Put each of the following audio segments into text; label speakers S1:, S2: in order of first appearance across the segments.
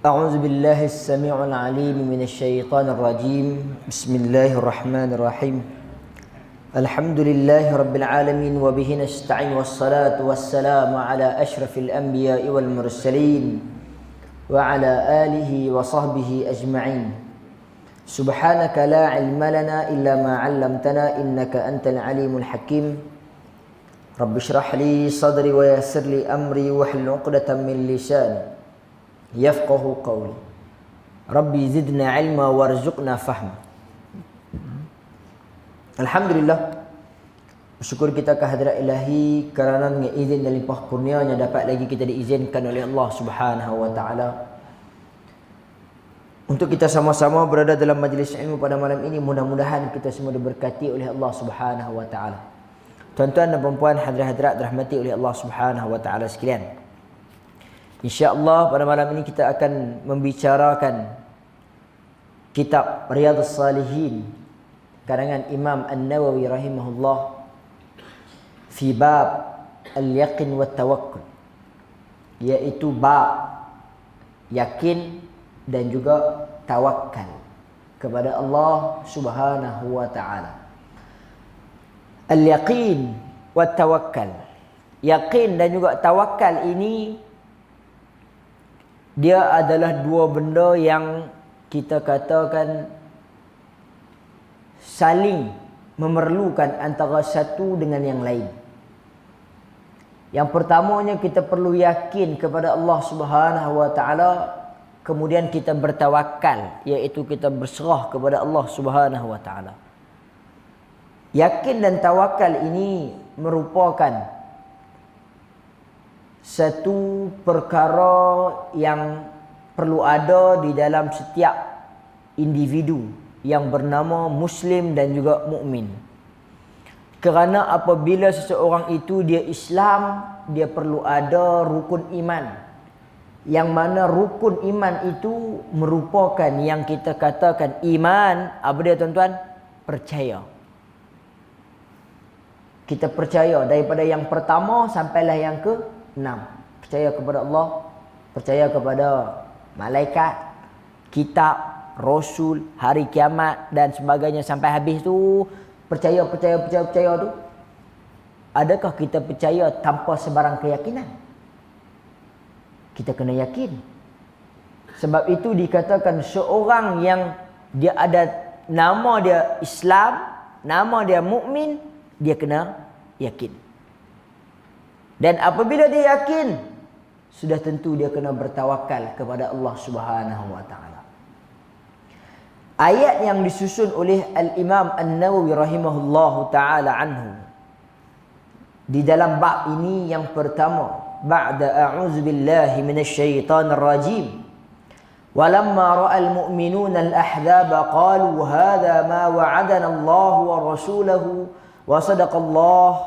S1: أعوذ بالله السميع العليم من الشيطان الرجيم. بسم الله الرحمن الرحيم. الحمد لله رب العالمين وبه نستعين والصلاة والسلام على أشرف الأنبياء والمرسلين وعلى آله وصحبه أجمعين. سبحانك لا علم لنا إلا ما علمتنا إنك أنت العليم الحكيم. رب اشرح لي صدري ويسر لي أمري واحلل عقدة من لساني yafqahu qawli. Rabbi zidna ilma warzuqna fahma. Alhamdulillah, bersyukur kita kehadrat ilahi kerana dengan izin dan limpah kurnianya dapat lagi kita diizinkan oleh Allah Subhanahu wa taala untuk kita sama-sama berada dalam majlis ilmu pada malam ini. Mudah-mudahan kita semua diberkati oleh Allah Subhanahu wa taala. Tuan-tuan dan puan-puan, hadirat-hadirat dirahmati oleh Allah Subhanahu wa taala sekalian. InsyaAllah pada malam ini kita akan membicarakan kitab Riyadhus Salihin karangan Imam An-Nawawi rahimahullah fi bab al-yaqin wa tawakkul, iaitu bab yakin dan juga tawakal kepada Allah Subhanahu wa taala. Al-yaqin wa tawakkal, yakin dan juga tawakal ini dia adalah dua benda yang kita katakan saling memerlukan antara satu dengan yang lain. Yang pertamanya kita perlu yakin kepada Allah Subhanahu wa taala, kemudian kita bertawakal, iaitu kita berserah kepada Allah Subhanahu wa taala. Yakin dan tawakal ini merupakan satu perkara yang perlu ada di dalam setiap individu yang bernama Muslim dan juga mukmin. Kerana apabila seseorang itu dia Islam, dia perlu ada rukun iman. Yang mana rukun iman itu merupakan yang kita katakan iman. Apa dia tuan-tuan? Percaya. Kita percaya daripada yang pertama sampailah yang ke 6. Percaya kepada Allah, percaya kepada malaikat, kitab, rasul, hari kiamat dan sebagainya sampai habis tu. Percaya tu. Adakah kita percaya tanpa sebarang keyakinan? Kita kena yakin. Sebab itu dikatakan seorang yang dia ada nama dia Islam, nama dia mukmin, dia kena yakin. Dan apabila dia yakin, sudah tentu dia kena bertawakal kepada Allah Subhanahu wa taala. Ayat yang disusun oleh Al-Imam An-Nawawi rahimahullahu taala anhu di dalam bab ini yang pertama, ba'da a'udzu billahi minasyaitonir rajim. Walamma ra'al mu'minuna al-ahzaba qalu hadha ma wa'adana Allah wa rasuluhu wa sadaqallahu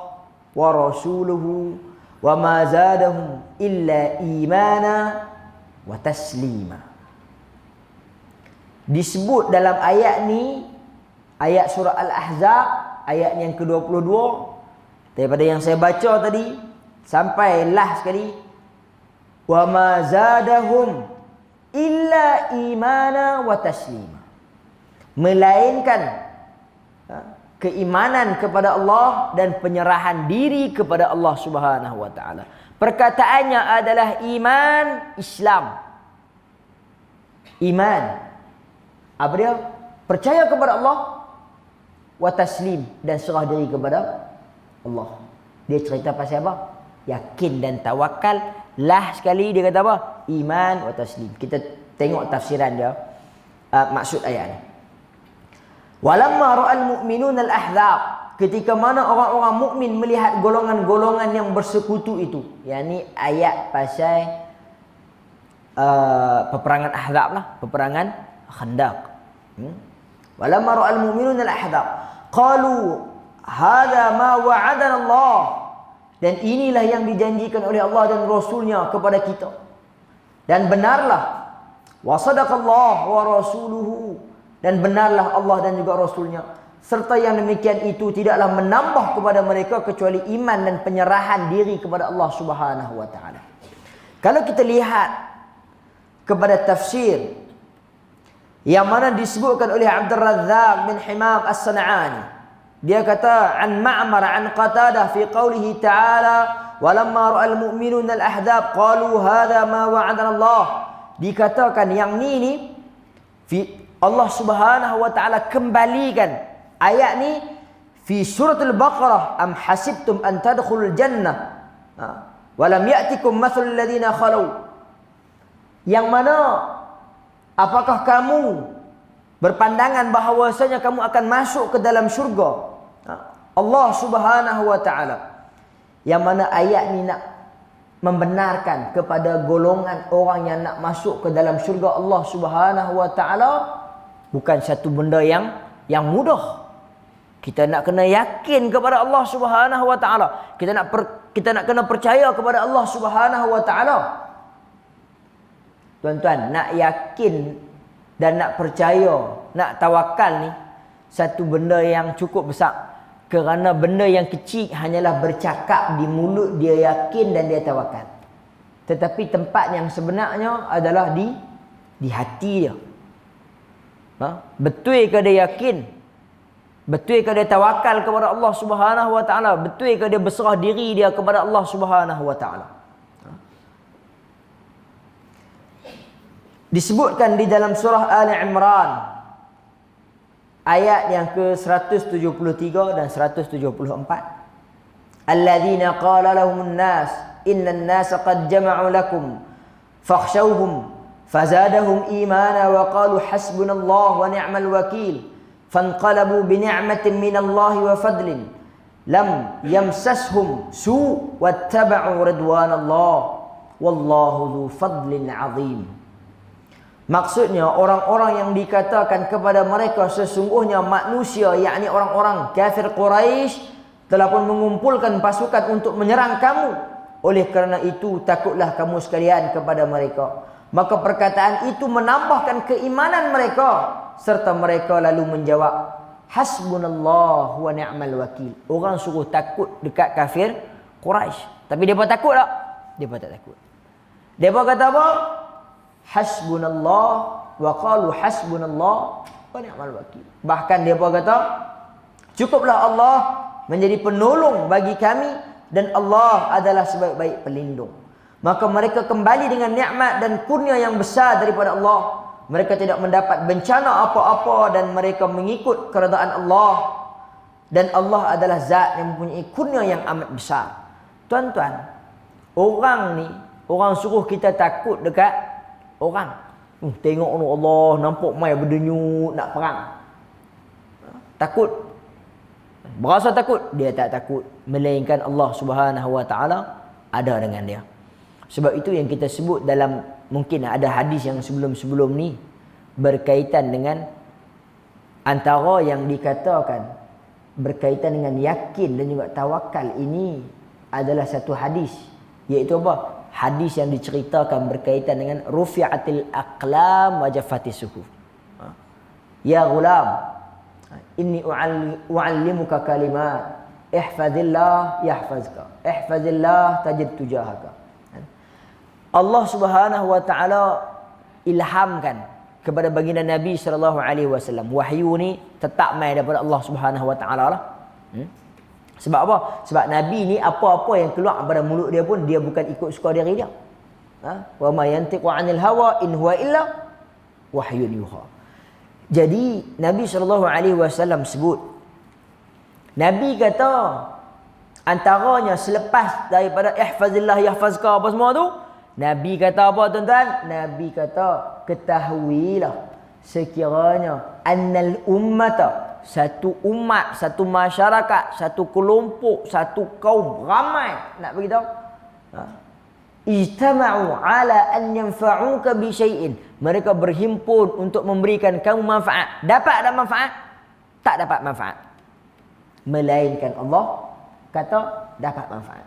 S1: wa rasuluhu wa ma zadahum illa imana wa taslima. Disebut dalam ayat ni, ayat surah Al-Ahzab, ayat yang ke-22 daripada yang saya baca tadi sampai last sekali, wa ma zadahum illa imana wa taslima, melainkan keimanan kepada Allah dan penyerahan diri kepada Allah Subhanahu wa taala. Perkataannya adalah iman, Islam. Iman. Apa dia? Percaya kepada Allah, wa taslim, dan serah diri kepada Allah. Dia cerita pasal apa? Yakin dan tawakal. Lah sekali dia kata apa? Iman wa taslim. Kita tengok tafsiran dia, maksud ayat ni. Walamma ra'al mu'minuna al-ahzab, ketika mana orang-orang mukmin melihat golongan-golongan yang bersekutu itu. Yang ni ayat pasal peperangan Ahzab lah, peperangan Khandaq. Walamma ra'al mu'minuna al-ahzab qalu hadha ma wa'adana Allah, dan inilah yang dijanjikan oleh Allah dan Rasulnya kepada kita. Dan benarlah, wa sadaqallahu wa rasuluhu, dan benarlah Allah dan juga Rasulnya. Serta yang demikian itu tidaklah menambah kepada mereka kecuali iman dan penyerahan diri kepada Allah Subhanahu wa taala. Kalau kita lihat kepada tafsir yang mana disebutkan oleh Abdul Razzaq bin Himam As-San'ani. Dia kata an Ma'mar an Qatadah fi qawlihi ta'ala walamma ra'al mu'minuna al-ahzab qalu hadha ma wa'adana Allah. Dikatakan yang ni Allah Subhanahu wa taala kembalikan ayat ni fi suratul Baqarah, am hasibtum an tadkhulul jannah wa lam ya'tikum mathalul ladzina khalu. Yang mana apakah kamu berpandangan bahawasanya kamu akan masuk ke dalam syurga Allah Subhanahu wa taala. Yang mana ayat ni nak membenarkan kepada golongan orang yang nak masuk ke dalam syurga Allah Subhanahu wa taala bukan satu benda yang mudah. Kita nak kena yakin kepada Allah Subhanahu wa taala. Kita nak kena percaya kepada Allah Subhanahu wa taala. Tuan-tuan, nak yakin dan nak percaya, nak tawakal ni satu benda yang cukup besar. Kerana benda yang kecil hanyalah bercakap di mulut, dia yakin dan dia tawakal. Tetapi tempat yang sebenarnya adalah di hati dia. Betul ke dia yakin? Betul ke dia tawakal kepada Allah Subhanahu wa taala? Betul ke dia berserah diri dia kepada Allah Subhanahu wa taala? Disebutkan di dalam surah Ali Imran ayat yang ke-173 dan 174. Alladzina qala lahumun nas innan nasa qad jama'u lakum fakhshawhum fazadahum imana wa qalu hasbunallahu wa ni'mal wakil fanqalabu bi ni'matin minallahi wa fadlin lam yamsashum su' wattaba'u ridwanallah wallahu dzu fadlin 'azim. Maksudnya orang-orang yang dikatakan kepada mereka sesungguhnya manusia, yakni orang-orang kafir Quraisy telah pun mengumpulkan pasukan untuk menyerang kamu. Oleh kerana itu takutlah kamu sekalian kepada mereka. Maka perkataan itu menambahkan keimanan mereka, serta mereka lalu menjawab hasbunallahu wa ni'mal wakil. Orang suruh takut dekat kafir Quraisy, tapi depa takut tak? Depa tak takut. Depa kata apa? Hasbunallah wa qalu hasbunallah wa ni'mal wakil. Bahkan depa kata cukuplah Allah menjadi penolong bagi kami dan Allah adalah sebaik-baik pelindung. Maka mereka kembali dengan nikmat dan kurnia yang besar daripada Allah. Mereka tidak mendapat bencana apa-apa dan mereka mengikut keredaan Allah. Dan Allah adalah zat yang mempunyai kurnia yang amat besar. Tuan-tuan, orang ni, orang suruh kita takut dekat orang. Tengok ni Allah nampak mai berdenyut nak perang. Takut. Berasa takut? Dia tak takut. Melainkan Allah Subhanahu wa taala ada dengan dia. Sebab itu yang kita sebut dalam, mungkin ada hadis yang sebelum-sebelum ni berkaitan dengan antara yang dikatakan berkaitan dengan yakin dan juga tawakal. Ini adalah satu hadis, iaitu apa? Hadis yang diceritakan berkaitan dengan rufi'atil aqlam wa jaffatis suhuf. Ya ghulam, inni u'allimuka kalimat, ihfazillah yahfazka, ihfazillah tajid tujahaka. Allah Subhanahu wa taala ilhamkan kepada baginda Nabi sallallahu alaihi wasallam. Wahyu ni tetap mai daripada Allah Subhanahu wa taala lah. Sebab apa? Sebab Nabi ni apa-apa yang keluar daripada mulut dia pun dia bukan ikut suka diri dia. Wa ma yantiqu 'anil hawa in huwa illa wahyun yuha. Jadi Nabi sallallahu alaihi wasallam sebut, Nabi kata antaranya selepas daripada ihfazillah yahfazka apa semua tu, Nabi kata apa tuan-tuan? Nabi kata ketahuilah sekiranya annal ummata, satu umat, satu masyarakat, satu kelompok, satu kaum ramai nak beritahu, ijtama'u ala an yanfa'uka bi syai'in, mereka berhimpun untuk memberikan kamu manfaat. Dapat tak manfaat? Tak dapat manfaat. Melainkan Allah kata dapat manfaat.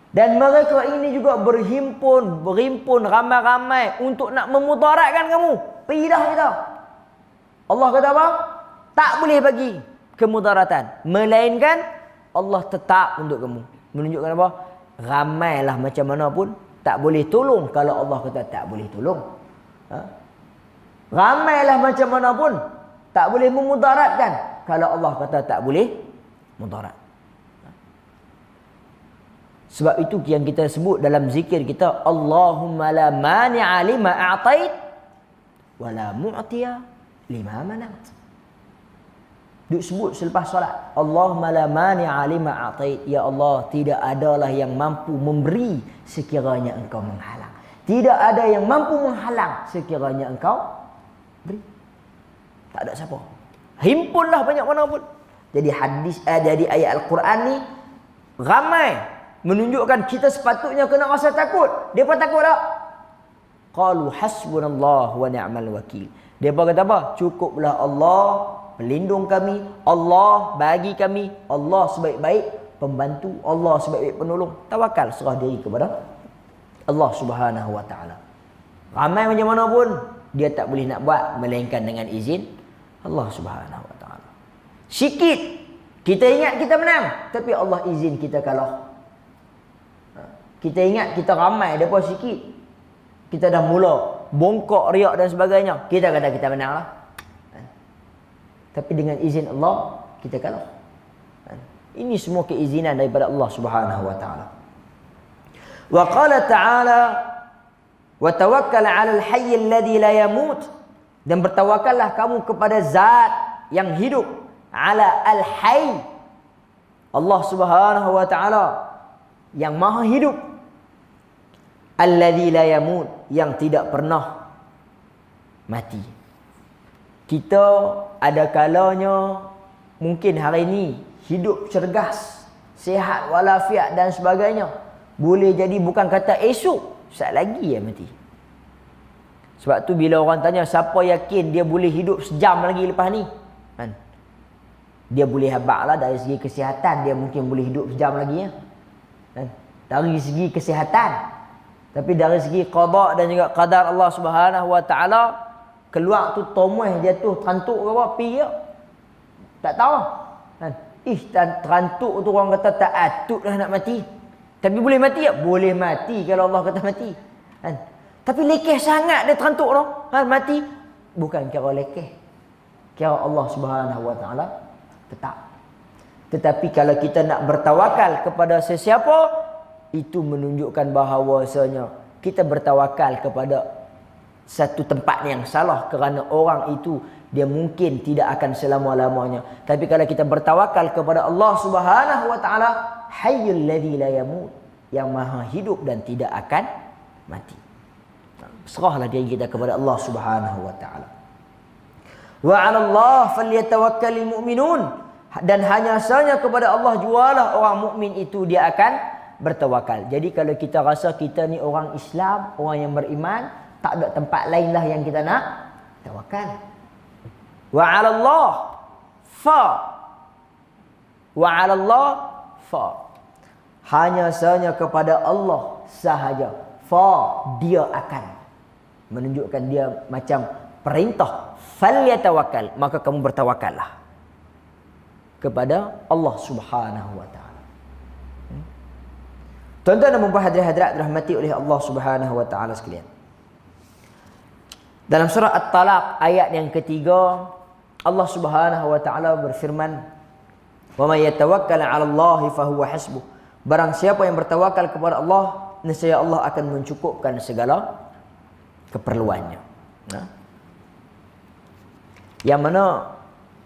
S1: Dan mereka ini juga berhimpun ramai-ramai untuk nak memudaratkan kamu. Pergi dah kita. Allah kata apa? Tak boleh bagi kemudaratan, melainkan Allah tetap untuk kamu. Menunjukkan apa? Ramailah macam mana pun tak boleh tolong kalau Allah kata tak boleh tolong. Ha? Ramailah macam mana pun tak boleh memudaratkan kalau Allah kata tak boleh mudarat. Sebab itu yang kita sebut dalam zikir kita, Allahumma la mani'a lima a'tait wa la mu'tiya lima mana'at. Duk sebut selepas solat, Allahumma la mani'a lima a'tait, ya Allah, tidak adalah yang mampu memberi sekiranya engkau menghalang. Tidak ada yang mampu menghalang sekiranya engkau beri. Tak ada siapa. Himpunlah banyak mana pun. Jadi jadi ayat Al-Quran ni ramai menunjukkan kita sepatutnya kena rasa takut. Depa takut tak? Qalu hasbunallah wa ni'mal wakil. Depa kata apa? Cukuplah Allah pelindung kami, Allah bagi kami, Allah sebaik-baik pembantu, Allah sebaik-baik penolong. Tawakal, serah diri kepada Allah Subhanahu wa taala. Ramai macam mana pun dia tak boleh nak buat melainkan dengan izin Allah Subhanahu wa taala. Sikit kita ingat kita menang, tapi Allah izin kita kalah. Kita ingat kita ramai, depa sikit. Kita dah mula bongkok, riak dan sebagainya. Kita kata kita menang lah. Tapi dengan izin Allah, kita kalah. Ini semua keizinan daripada Allah Subhanahu wa taala. Wa qala ta'ala wa tawakkal 'alal hayy alladhi la yamut, dan bertawakallah kamu kepada zat yang hidup, ala al-hayy, Allah Subhanahu wa taala yang maha hidup, alladzi la yamut, yang tidak pernah mati. Kita ada kalanya mungkin hari ini hidup cergas, sihat walafiat dan sebagainya. Boleh jadi bukan kata esok, sat lagi ya mati. Sebab tu bila orang tanya siapa yakin dia boleh hidup sejam lagi lepas ni, kan? Dia boleh habaq lah dari segi kesihatan, dia mungkin boleh hidup sejam lagi ya. Kan? Dari segi kesihatan. Tapi dari segi qada dan juga qadar Allah Subhanahu wa taala, keluar tu tomoh dia tu terantuk ke apa pi ya. Tak tahu. Kan? Terantuk tu orang kata tak atut dah nak mati. Tapi boleh mati tak? Boleh mati kalau Allah kata mati. Kan? Tapi lekeh sangat dia terantuk tu. Kan? Mati. Bukan kira lekeh. Kira Allah Subhanahu wa taala tetap. Tetapi kalau kita nak bertawakal kepada sesiapa, itu menunjukkan bahawasanya kita bertawakal kepada satu tempat yang salah, kerana orang itu dia mungkin tidak akan selama-lamanya. Tapi kalau kita bertawakal kepada Allah Subhanahu wa taala, hayyul ladzi la yamut, yang maha hidup dan tidak akan mati. Serahlah diri kita kepada Allah Subhanahu wa taala. Wa 'ala Allah falyatawakkalul mu'minun, dan hanya saja kepada Allah jualah orang mukmin itu dia akan bertawakal. Jadi kalau kita rasa kita ni orang Islam, orang yang beriman, tak ada tempat lain lah yang kita nak tawakal. Wa 'ala Allah fa, wa 'ala Allah fa, hanya sahaja kepada Allah sahaja. Fa, dia akan, menunjukkan dia macam perintah. Falyatawakkal, maka kamu bertawakallah kepada Allah Subhanahu wa taala. Tuan-tuan dan puan hadirat dirahmati oleh Allah Subhanahu wa taala sekalian. Dalam surah At-Talaq ayat yang ketiga, Allah Subhanahu wa taala berfirman, "Wa may yatawakkal 'ala Allah fa huwa hasbuh." Barang siapa yang bertawakal kepada Allah, nescaya Allah akan mencukupkan segala keperluannya. Nah, yang mana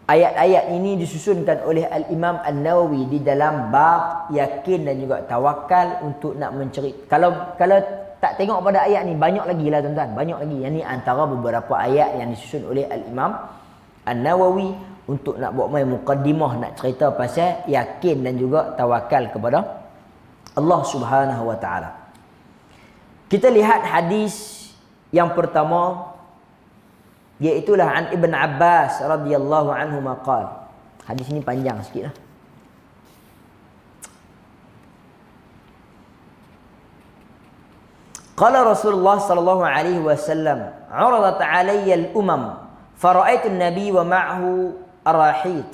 S1: ayat-ayat ini disusunkan oleh Al-Imam An-Nawawi di dalam bab yakin dan juga tawakal untuk nak mencari. Kalau tak tengok pada ayat ni, banyak lagi lah tuan-tuan, banyak lagi. Yang ni antara beberapa ayat yang disusun oleh Al-Imam An-Nawawi untuk nak buat main muqaddimah, nak cerita pasal yakin dan juga tawakal kepada Allah Subhanahu wa taala. Kita lihat hadis yang pertama, iaitulah an Ibn Abbas radhiyallahu anhu maqal. Hadis ini panjang sikitlah. Qala Rasulullah sallallahu alaihi wasallam, "'aradat 'alayya al-umam, fara'aitu an-nabiy wa ma'ahu ar-ruhit,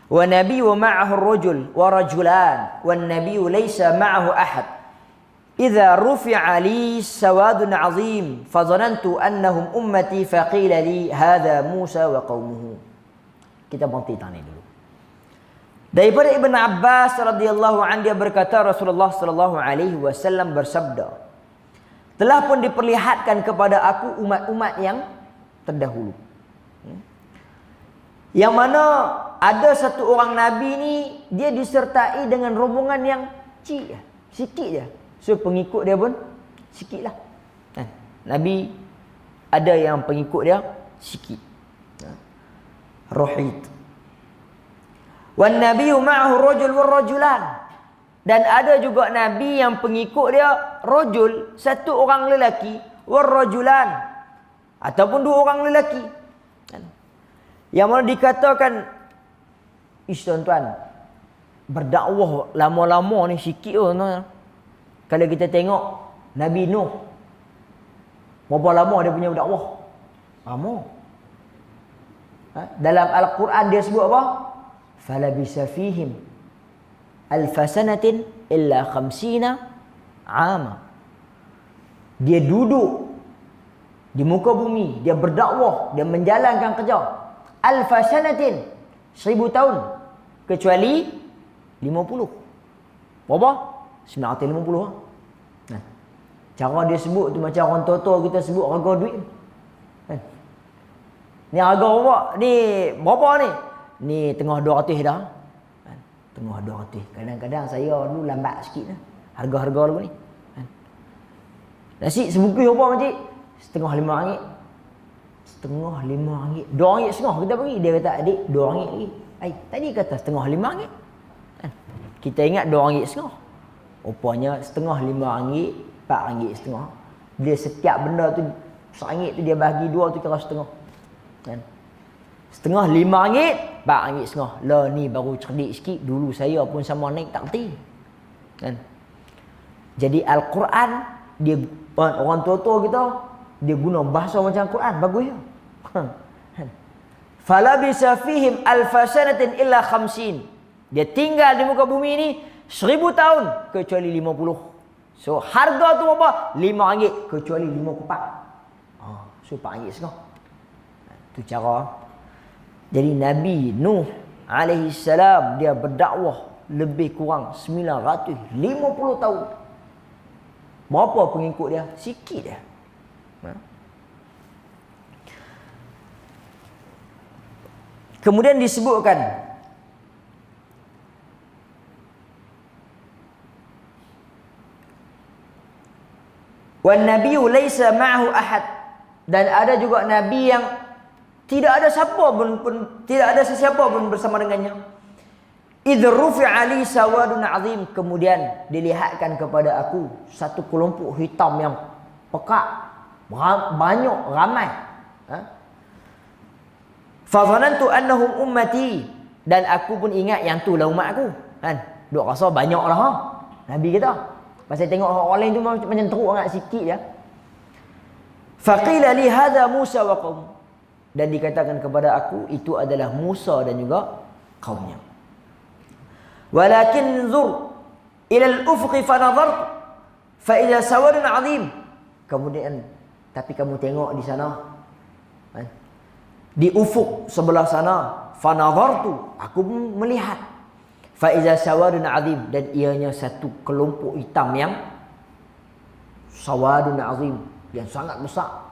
S1: wa nabiy wa ma'ahu ar-rajul wa rajulan, wan nabiy laysa ma'ahu ahad. idza rufi'a li sawadun 'azim fa dhanantu annahum ummati fa qila li hadha Musa wa qaumuhu. Kita berhenti tanya dulu. Daripada Ibn Abbas radhiyallahu anhu dia berkata Rasulullah sallallahu alaihi wasallam bersabda, telah pun diperlihatkan kepada aku umat-umat yang terdahulu. Yang mana ada satu orang nabi ni dia disertai dengan rombongan yang sikit je. So pengikut dia pun sikitlah. Nabi ada yang pengikut dia sikit. Rohid. Wan nabiyyu ma'ahu rajul war rajulan. Dan ada juga nabi yang pengikut dia rajul, satu orang lelaki, war rajulan, ataupun dua orang lelaki. Yang mana dikatakan tuan-tuan, berdakwah lama-lama ni sikit tuan. Kalau kita tengok Nabi Nuh, berapa lama dia punya berdakwah? Lama. Dalam Al-Quran dia sebut apa? Falabisa fihim alfasanatin illa khamsina ama. Dia duduk di muka bumi, dia berdakwah, dia menjalankan kerja alfasanatin 1000 tahun kecuali 50. Berapa? 950. Cara dia sebut tu macam orang tua-tua kita sebut harga duit. Ni harga berapa? Ni berapa ni? Ni tengah 200 dah. Tengah 200. Kadang-kadang saya dulu lambat sikit lah. Harga-harga dulu ni. Nasi sebungkus berapa makcik? Setengah RM5. Setengah RM5. RM2.5 kita bagi. Dia kata adik RM2 lagi. Tadi kata setengah RM5. Kita ingat RM2.5. Rupanya setengah RM5, RM4.5. Dia setiap benda tu RM1 tu dia bagi 2 tu kira setengah. Setengah RM5, RM4.5. Lah ni baru cerdik sikit. Dulu saya pun sama naik tak kerti. Jadi Al-Quran dia orang tua-tua kita dia guna bahasa macam Al-Quran bagus ya. Falabisa fihim alfasanatin illa khamsin. Dia tinggal di muka bumi ni 1000 tahun kecuali 50. So harga tu apa? RM5 kecuali 54. So RM4.5. Tu cara. Jadi Nabi Nuh alaihi salam dia berdakwah lebih kurang 950 tahun. Berapa pengikut dia? Sikit dia. Kemudian disebutkan wan nabiyyu laisa ma'ahu ahad. Dan ada juga nabi yang tidak ada siapa pun tidak ada sesiapa pun bersama dengannya. Idh rufi'a li sawadun 'azim. Kemudian dilihatkan kepada aku satu kelompok hitam yang pekat, banyak, ramai. Fa dhanantu annahum ummati. Dan aku pun ingat yang tu lah umat aku. Duk rasa banyaklah Nabi kita. Pasal tengok orang lain tu macam teruk sangat sikit je. Faqila li hadha Musa wa qaum. Dan dikatakan kepada aku itu adalah Musa dan juga kaumnya. Walakin zur ila al-ufuq fa nadhartu fa idza sawadun 'azim. Kemudian tapi kamu tengok di sana di ufuk sebelah sana fa nadhartu aku melihat fa idza sawadun 'azim dan ianya satu kelompok hitam yang sawadun 'azim yang sangat besar.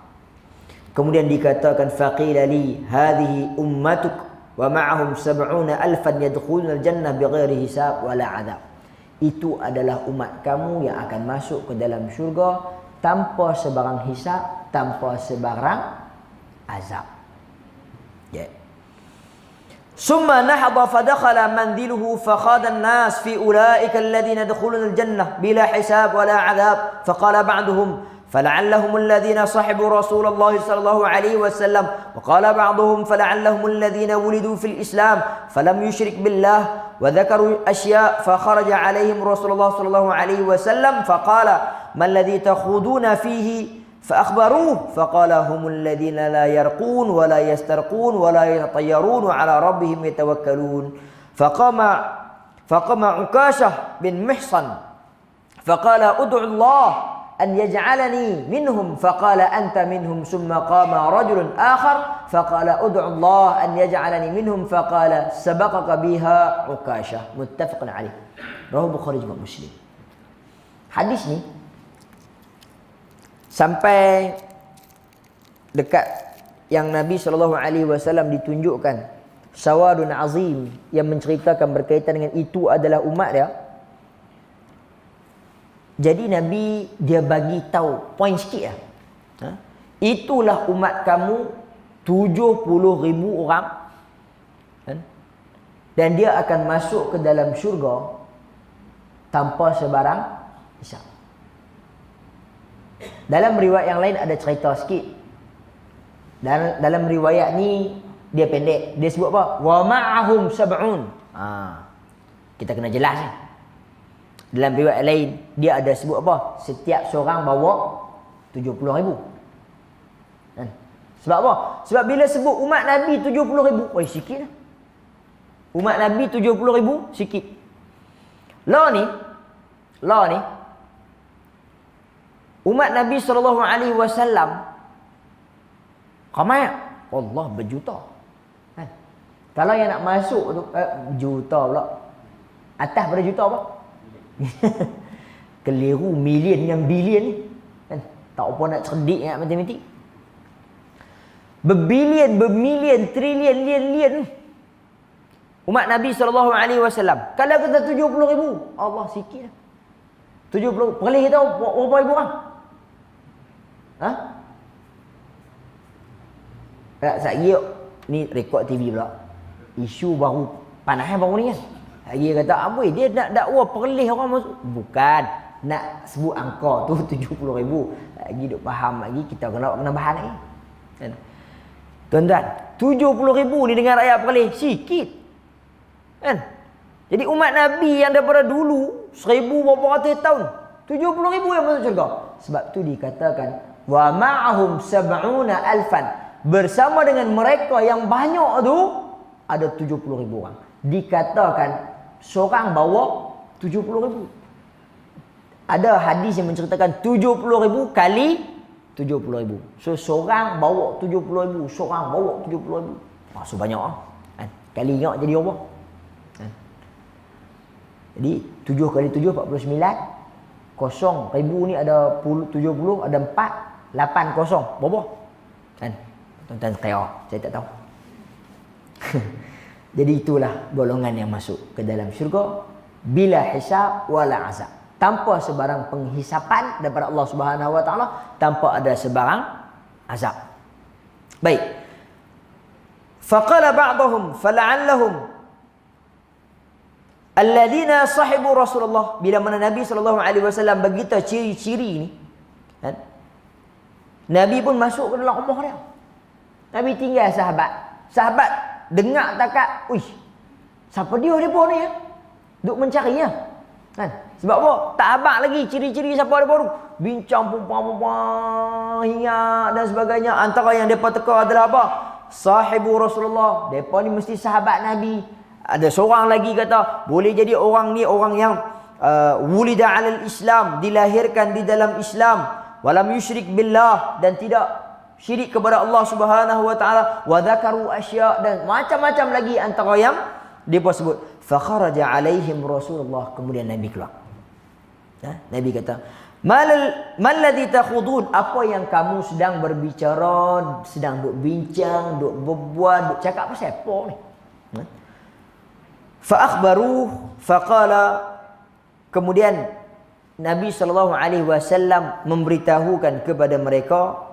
S1: Kemudian dikatakan faqila li hadhihi ummatuk wa ma'ahum 70,000 yadkhuluna al-jannah bighairi hisab wala 'adab. Itu adalah umat kamu yang akan masuk ke dalam syurga tanpa sebarang hisab, tanpa sebarang azab. Summa nahada fadakhala manziluhu fakhada an-nas fi ulaika alladhina yadkhuluna al-jannah bila hisab wala 'adab. Faqala ba'duhum فلعلهم الذين صحبوا رسول الله صلى الله عليه وسلم وقال بعضهم فلعلهم الذين ولدوا في الإسلام فلم يشرك بالله وذكروا أشياء فخرج عليهم رسول الله صلى الله عليه وسلم فقال ما الذي تخوضون فيه فأخبروه فقال هم الذين لا يرقون ولا يسترقون ولا يتطيرون وعلى ربهم يتوكلون فقام عكاشة بن محصن Faqala ud'u Allah an yaj'alani minhum faqala anta minhum summa qama rajulun akhar faqala ud'u Allah an yaj'alani minhum faqala sabaqaka biha Ukashah. Muttafaqun alaih. Rawahu Bukhari juga Muslim. Hadis ni sampai dekat yang Nabi SAW ditunjukkan sawadun azim yang menceritakan berkaitan dengan itu adalah umat dia. Jadi Nabi dia bagi tahu poin sikit lah. Itulah umat kamu 70,000 orang. Dan dia akan masuk ke dalam syurga tanpa sebarang hisab. Dalam riwayat yang lain ada cerita sikit. Dalam riwayat ni dia pendek. Dia sebut apa? Wa ma'ahum sab'un. Kita kena jelas ni. Dalam riwayat lain dia ada sebut apa? Setiap seorang bawa 70,000. Sebab apa? Sebab bila sebut umat Nabi 70,000, oi sikit lah. Umat Nabi 70,000 sikit. Lah ni umat Nabi SAW ramai Allah berjuta. Kalau yang nak masuk tu juta pula. Atas pada juta apa? Keliru million yang bilion ni. Tak apa nak cerdik ingat matematik. Berbilion, bermilion, trilion, lian. Umat Nabi SAW. Kalau kata 70,000, Allah sikit lah. 70, perlih kita berapa ribu orang? Saya ni rekod TV pula. Isu baru panahan baru ni kan. Dia kata aboi dia nak dakwa perlih orang masuk. Bukan nak sebut angka tu 70,000. Lagi duk faham lagi kita kena bahan lagi. Kan? Tuan-tuan, 70,000 ni dengan rakyat perlih sikit. Kan? Jadi umat Nabi yang daripada dulu 1000 berapa ratus tahun 70,000 yang masuk syurga. Sebab tu dikatakan wa ma'ahum sab'una alfan. Bersama dengan mereka yang banyak tu ada 70,000 orang. Dikatakan seorang bawa 70,000. Ada hadis yang menceritakan 70,000 kali 70,000. So seorang bawa 70,000, seorang bawa 70,000. So banyak ah. Kali ingat jadi apa? Jadi 7 kali 7 49. Kosong ribu ni ada 70, ada 4, 8 kosong. Berapa? Kan? Tuan-tuan kaya, saya tak tahu. Jadi itulah golongan yang masuk ke dalam syurga bila hisab wala azab. Tanpa sebarang penghisapan daripada Allah Subhanahu wa taala, tanpa ada sebarang azab. Baik. Faqala ba'dhum fala'allahum alladhina sahibu Rasulullah. Bila mana Nabi SAW bagi tahu ciri-ciri ni, kan? Nabi pun masuk ke dalam rumah dia. Nabi tinggal sahabat. Sahabat dengar takat, uish, siapa dia depa ni ya? Duk mencari ya. Kan? Sebab apa? Tak habaq lagi ciri-ciri siapa depa tu. Bincang perempuan ingat dan sebagainya. Antara yang depa teka adalah apa? Sahibu Rasulullah. Depa ni mesti sahabat Nabi. Ada seorang lagi kata, boleh jadi orang ni orang yang wulida 'alal Islam, dilahirkan di dalam Islam, walam yusyrik billah, dan tidak syirik kepada Allah Subhanahu wa taala, wa dzakaru asya, dan macam-macam lagi antara yang depa sebut. Fa kharaja alaihim Rasulullah, kemudian Nabi keluar. Nabi kata, "Maladzi takhudun?" Apa yang kamu sedang berbicara, sedang duk bincang, duk berbuat, duk cakap pasal apa ni? Fa akhbaruh faqala, kemudian Nabi SAW memberitahukan kepada mereka,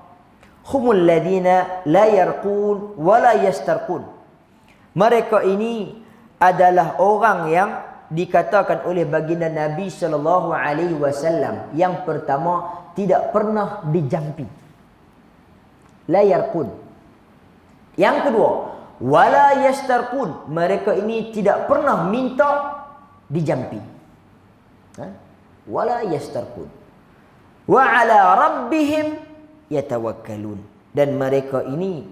S1: humul ladina la yarqun wa la yastarqun. Mereka ini adalah orang yang dikatakan oleh baginda Nabi SAW yang pertama tidak pernah dijampi. La yarqun. Yang kedua, wala yastarqun. Mereka ini tidak pernah minta dijampi. Wala yastarqun. Wa ala rabbihim yatawakkalun. Dan mereka ini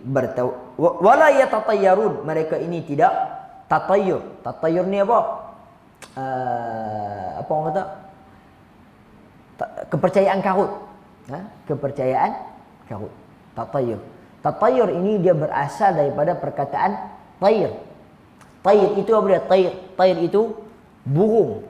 S1: wala yatatayyarun. Mereka ini tidak tatayyur. Tatayyur ni apa? Apa orang kata? kepercayaan karut. Kepercayaan karut. Tatayur. Tatayur ini dia berasal daripada perkataan tayr. Tayr itu apa dia? Tayr. Tayr itu burung.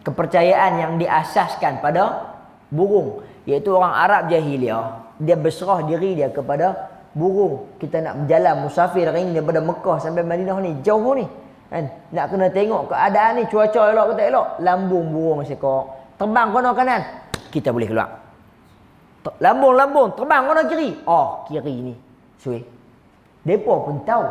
S1: Kepercayaan yang diasaskan pada burung, iaitu orang Arab jahiliah, dia berserah diri dia kepada burung. Kita nak berjalan musafir hari ni daripada Mekah sampai Madinah ni, jauh ni kan, nak kena tengok keadaan ni, cuaca elok ke tak elok, lambung burung seekor terbang kono kanan, kita boleh keluar. Lambung terbang kono kiri, kiri ni suai. Depa pun tahu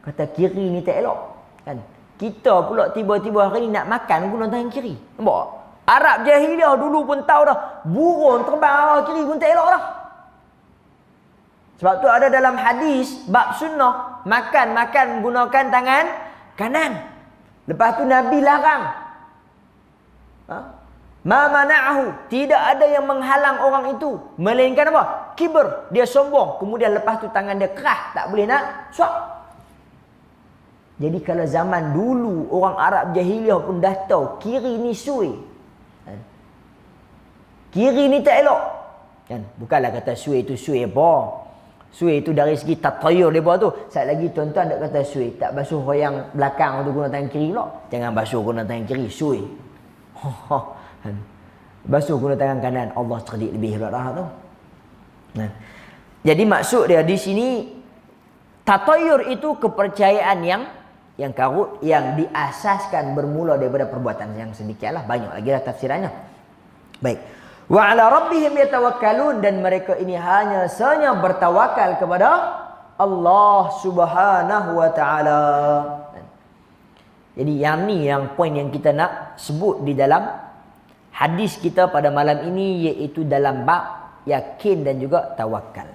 S1: kata kiri ni tak elok kan. Kita pula tiba-tiba hari ni nak makan guna tangan kiri. Nampak? Arab jahiliah dulu pun tahu dah, burung terbang arah kiri pun tak elok dah. Sebab tu ada dalam hadis bab sunnah, makan gunakan tangan kanan. Lepas tu Nabi larang. Ma mana'ahu, tidak ada yang menghalang orang itu, melainkan apa? Kibr, dia sombong. Kemudian lepas tu tangan dia kerah, tak boleh nak suap. Jadi kalau zaman dulu orang Arab jahiliah pun dah tahu kiri ni sui, kiri ni tak elok kan. Bukanlah kata sui itu sui apa. Sui itu dari segi tatayur depa tu. Sat lagi tuan-tuan nak kata sui, tak basuh yang belakang tu guna tangan kiri pula. Jangan basuh guna tangan kiri, sui. Basuh guna tangan kanan, Allah cerdik lebih dah tu. Jadi maksud dia di sini, tatayur itu kepercayaan yang karut, yang diasaskan bermula daripada perbuatan yang sedikitlah, banyak lagi lah tafsirannya. Baik. Wa ala rabbihim yatawakkalun, dan mereka ini hanya saja bertawakal kepada Allah Subhanahu wa taala. Jadi yang ni yang poin yang kita nak sebut di dalam hadis kita pada malam ini, iaitu dalam bab yakin dan juga tawakal.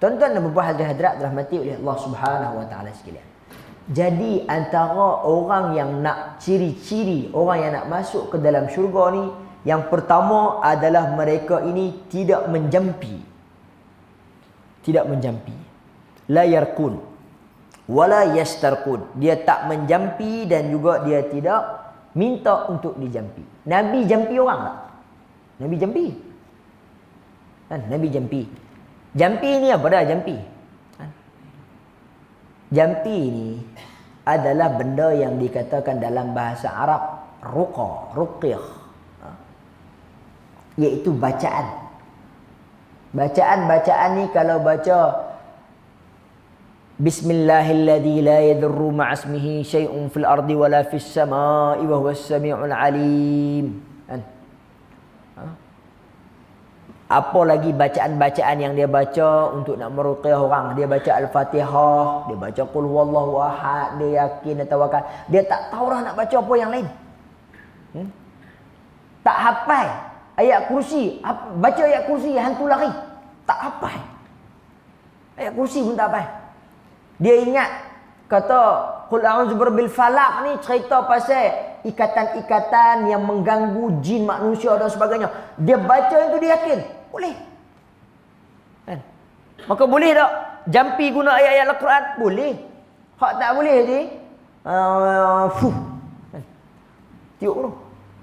S1: Tuan-tuan dan puan-puan hadirat dirahmati oleh Allah Subhanahu wa taala sekalian. Jadi antara orang yang nak ciri-ciri orang yang nak masuk ke dalam syurga ni, yang pertama adalah mereka ini tidak menjampi. Tidak menjampi. La yarkun wala yastarkun. Dia tak menjampi dan juga dia tidak minta untuk dijampi. Nabi jampi orang tak? Nabi jampi. Nabi jampi. Jampi ni apa dah jampi? Jampi ni adalah benda yang dikatakan dalam bahasa Arab ruqyah, iaitu bacaan. Bacaan ni kalau baca Bismillahilladzi la yadurru ma'asmihi syai'un fil ardi wala fis sama'i wa huwas sami'ul alim. Apa lagi bacaan-bacaan yang dia baca untuk nak meruqyah orang. Dia baca Al-Fatihah, dia baca Qul huwallahu ahad, dia yakin, dia tawakal. Dia tak tahu dah nak baca apa yang lain. Tak hafal ayat kursi, baca ayat kursi hantu lari. Tak hafal. Ayat kursi pun tak hafal. Dia ingat kata Qul a'udzu birabbil falaq ni cerita pasal ikatan-ikatan yang mengganggu jin, manusia dan sebagainya. Dia baca itu dia yakin. Boleh. Kan? Maka boleh tak jampi guna ayat-ayat Al-Quran? Boleh. Hak tak boleh je. Kan? Tiuk tu.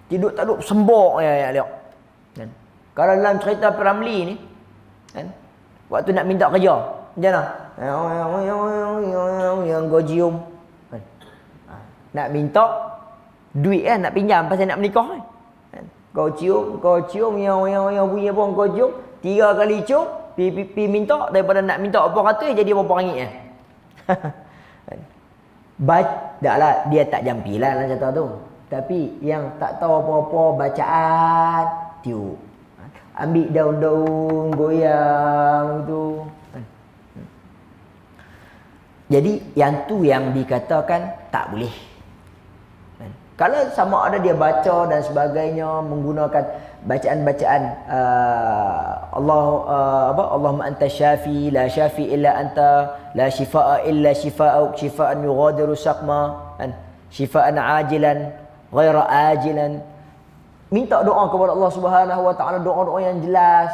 S1: Tidur tak duduk sembok ayat-ayat dia. Kan? Kalau dalam cerita Piramli ni, kan? Waktu nak minta kerja, macam mana? Yang gojium. Kan? Nak minta duit kan, nak pinjam pasal nak menikah kan. Kau cium, yang bunyi apa kau cium, 3 kali cium, pi minta, daripada nak minta apa kata jadi berapa ringgit Taklah dia tak jampilah dalam cerita tu. Tapi yang tak tahu apa-apa bacaan, tiup. Ambil daun-daun, goyang tu. Jadi yang tu yang dikatakan tak boleh. Kalau sama ada dia baca dan sebagainya menggunakan bacaan-bacaan Allahumma anta syafi la syafi illa anta la shifaa illa shifaa'uk shifaa'an yughadiru saqma, shifaa'an ajilan ghaira ajilan. Minta doa kepada Allah Subhanahu wa taala, doa-doa yang jelas.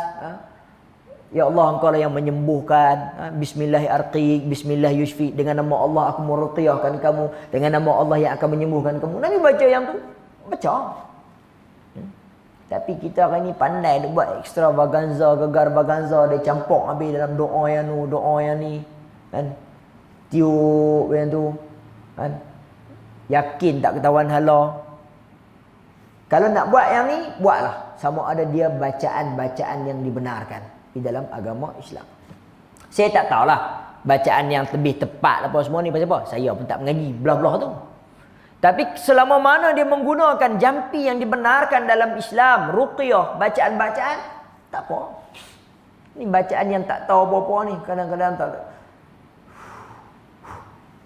S1: Ya Allah, Engkau lah yang menyembuhkan. Bismillahirrahmanirrahim, Bismillah yushfi. Dengan nama Allah aku meruqyahkan kamu. Dengan nama Allah yang akan menyembuhkan kamu. Nabi baca yang tu. Baca. Tapi kita hari ni pandai dia buat extravaganza, gegar-vaganza, dia campur habis dalam doa yang nu, doa yang ni. Kan? Tiup yang tu. Kan? Yakin tak ketahuan hala. Kalau nak buat yang ni, buatlah. Sama ada dia bacaan-bacaan yang dibenarkan di dalam agama Islam. Saya tak tahulah bacaan yang lebih tepat apa semua ni pasal apa. Saya pun tak mengaji belah-belah tu. Tapi selama mana dia menggunakan jampi yang dibenarkan dalam Islam, ruqyah, bacaan-bacaan, tak apa. Ni bacaan yang tak tahu apa-apa ni. Kadang-kadang tak.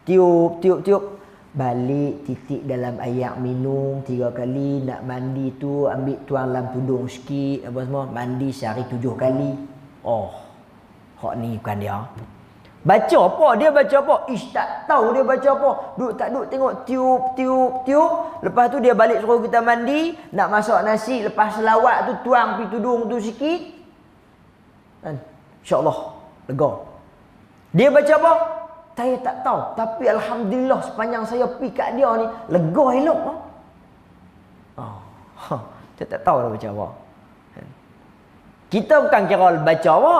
S1: Tiup. Balik titik dalam air minum 3 kali. Nak mandi tu ambil tuang dalam tudung sikit. Apa semua. Mandi sehari 7 kali. Oh. Hak ni bukan dia. Baca apa? Dia baca apa? Ish, tak tahu dia baca apa. Duk tak duk tengok tiup. Lepas tu dia balik suruh kita mandi. Nak masak nasi. Lepas selawat tu tuang pergi tudung tu sikit. Kan? InsyaAllah. Lega. Dia baca apa? Saya tak tahu. Tapi Alhamdulillah sepanjang saya pergi kat dia ni. Lega elok. Saya tak tahu dia baca apa. Kita bukan kira baca apa.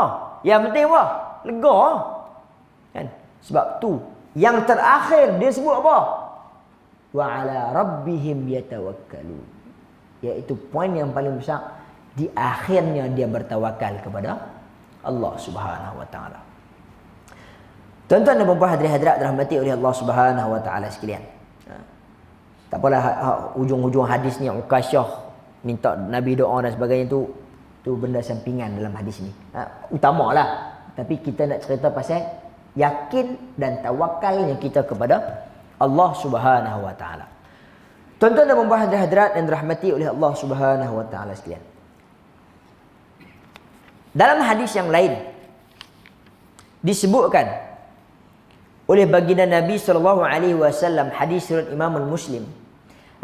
S1: Yang penting apa? Lega. Kan? Sebab tu yang terakhir dia sebut apa? Wa ala rabbihim yatawakkalun. Iaitu poin yang paling besar, di akhirnya dia bertawakal kepada Allah Subhanahu wa taala. Tuan-tuan dan puan-puan hadirin dirahmati oleh Allah Subhanahu wa taala sekalian. Tak apalah ujung-ujung hadis ni Ukasyah minta Nabi doa dan sebagainya tu benda sampingan dalam hadis ni. Utamalah. Tapi kita nak cerita pasal yakin dan tawakalnya kita kepada Allah Subhanahu wa taala. Tuan-tuan dan puan-puan hadirat yang dirahmati oleh Allah Subhanahu wa taala sekalian. Dalam hadis yang lain disebutkan oleh baginda Nabi sallallahu alaihi wasallam, hadis riwayat Imam Muslim.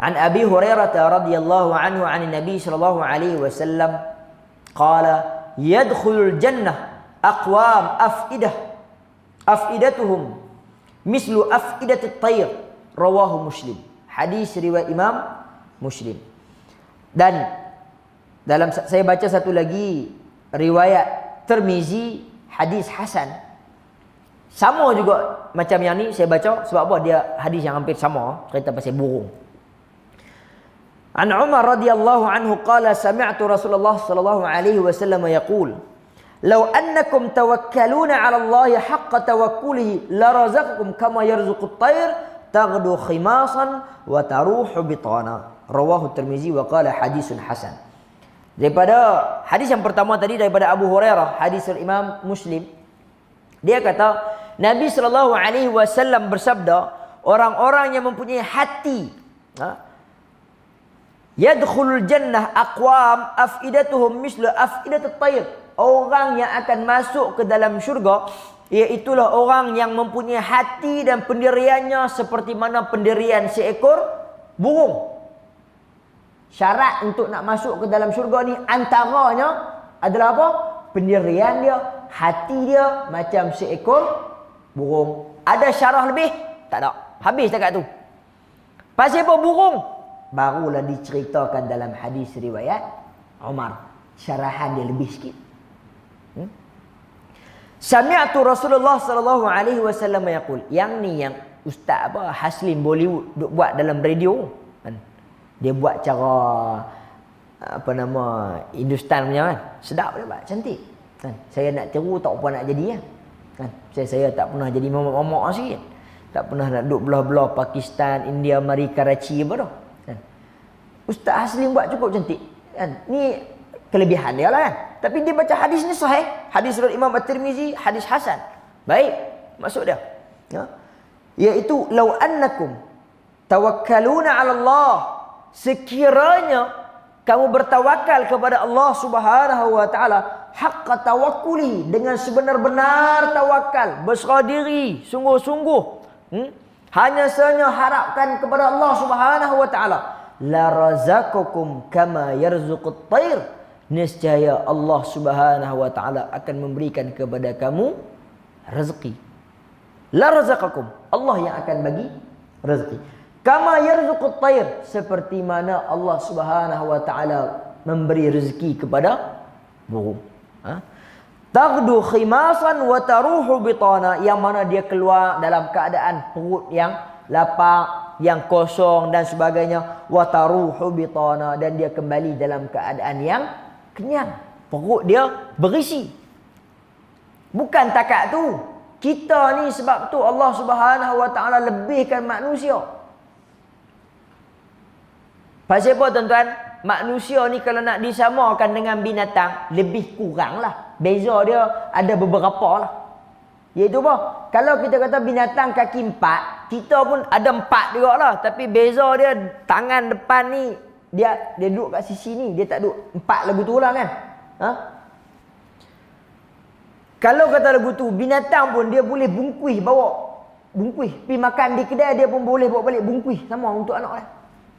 S1: An Abi Hurairah radhiyallahu anhu 'an Nabi sallallahu alaihi wasallam qala yadkhulul jannah aqwam afidatuhum mislu afidatit tayr, rawahu Muslim. Hadis riwayat Imam Muslim. Dan dalam saya baca satu lagi riwayat Tirmizi, hadis hasan. Sama juga macam yang ni saya baca, sebab apa? Dia hadis yang hampir sama, cerita pasal burung. An Umar radhiyallahu anhu qala sami'tu Rasulullah sallallahu alaihi wasallam yaqul law annakum tawakkaluna 'ala Allah haqqa tawakkulihi la razaqakum kama yarzuqut tayr taghdu khimasan wa taruhu bitana, rawahu Tirmizi wa qala hadisun hasan. Daripada hadis yang pertama tadi daripada Abu Hurairah, hadis Imam Muslim, dia kata Nabi sallallahu alaihi wasallam bersabda, orang-orang yang mempunyai hati, yadkhulul jannah aqwam afidatuhum mislu afidatut tayr, orang yang akan masuk ke dalam syurga iaitulah orang yang mempunyai hati dan pendiriannya seperti mana pendirian seekor burung. Syarat untuk nak masuk ke dalam syurga ni antaranya adalah apa? Pendirian dia, hati dia macam seekor burung. Ada syarah lebih? Tak ada. Habis dekat tu. Pasal apa burung? Barulah diceritakan dalam hadis riwayat Umar. Syarahan dia lebih sikit. Sami'tu Rasulullah sallallahu alaihi wasallam yaqul. Yang ni yang ustaz apa Haslim Bollywood duk buat dalam radio kan. Dia buat cara apa nama Hindustan punya kan. Sedap dia buat, cantik. Kan? Saya nak tiru tak apa nak jadi kan. Saya tak pernah jadi mamak-mamak sikit. Tak pernah nak duduk belah-belah Pakistan, India, mari Karachi apa dah. Kan? Ustaz Haslim buat cukup cantik. Kan? Ni kelebihan dia lah kan. Tapi dia baca hadis ni sahih. Hadis riwayat Imam At-Tirmizi, hadis hasan. Baik, maksud dia. Iaitu law annakum tawakkaluna 'ala Allah, sekiranya kamu bertawakal kepada Allah Subhanahu wa taala haqqa tawakkuli, dengan sebenar-benar tawakal, berserah diri sungguh-sungguh, hanya saja harapkan kepada Allah Subhanahu wa taala, la razaqakum kama yarzuqut tayr, niscaya Allah Subhanahu wa taala akan memberikan kepada kamu rezeki. La razaqakum, Allah yang akan bagi rezeki. Kama yarzuqut tayr, seperti mana Allah Subhanahu wa taala memberi rezeki kepada burung. Taghdu khimasan wa taruhu bitana, yang mana dia keluar dalam keadaan perut yang lapar, yang kosong dan sebagainya. Wa taruhu bitana, dan dia kembali dalam keadaan yang kenyang, perut dia berisi. Bukan takat tu, kita ni sebab tu Allah Subhanahu wa taala lebihkan manusia. Pasal apa tuan-tuan? Manusia ni kalau nak disamakan dengan binatang, lebih kurang lah. Beza dia ada beberapa lah. Iaitu apa? Kalau kita kata binatang kaki 4, kita pun ada 4 juga lah. Tapi beza dia tangan depan ni, dia duduk kat sisi ni, dia tak duduk 4 lagu tu lah kan. Kalau kata lagu tu, binatang pun dia boleh bungkuih bawa. Bungkuih. Pergi makan di kedai, dia pun boleh bawa balik bungkuih. Sama untuk anak dia.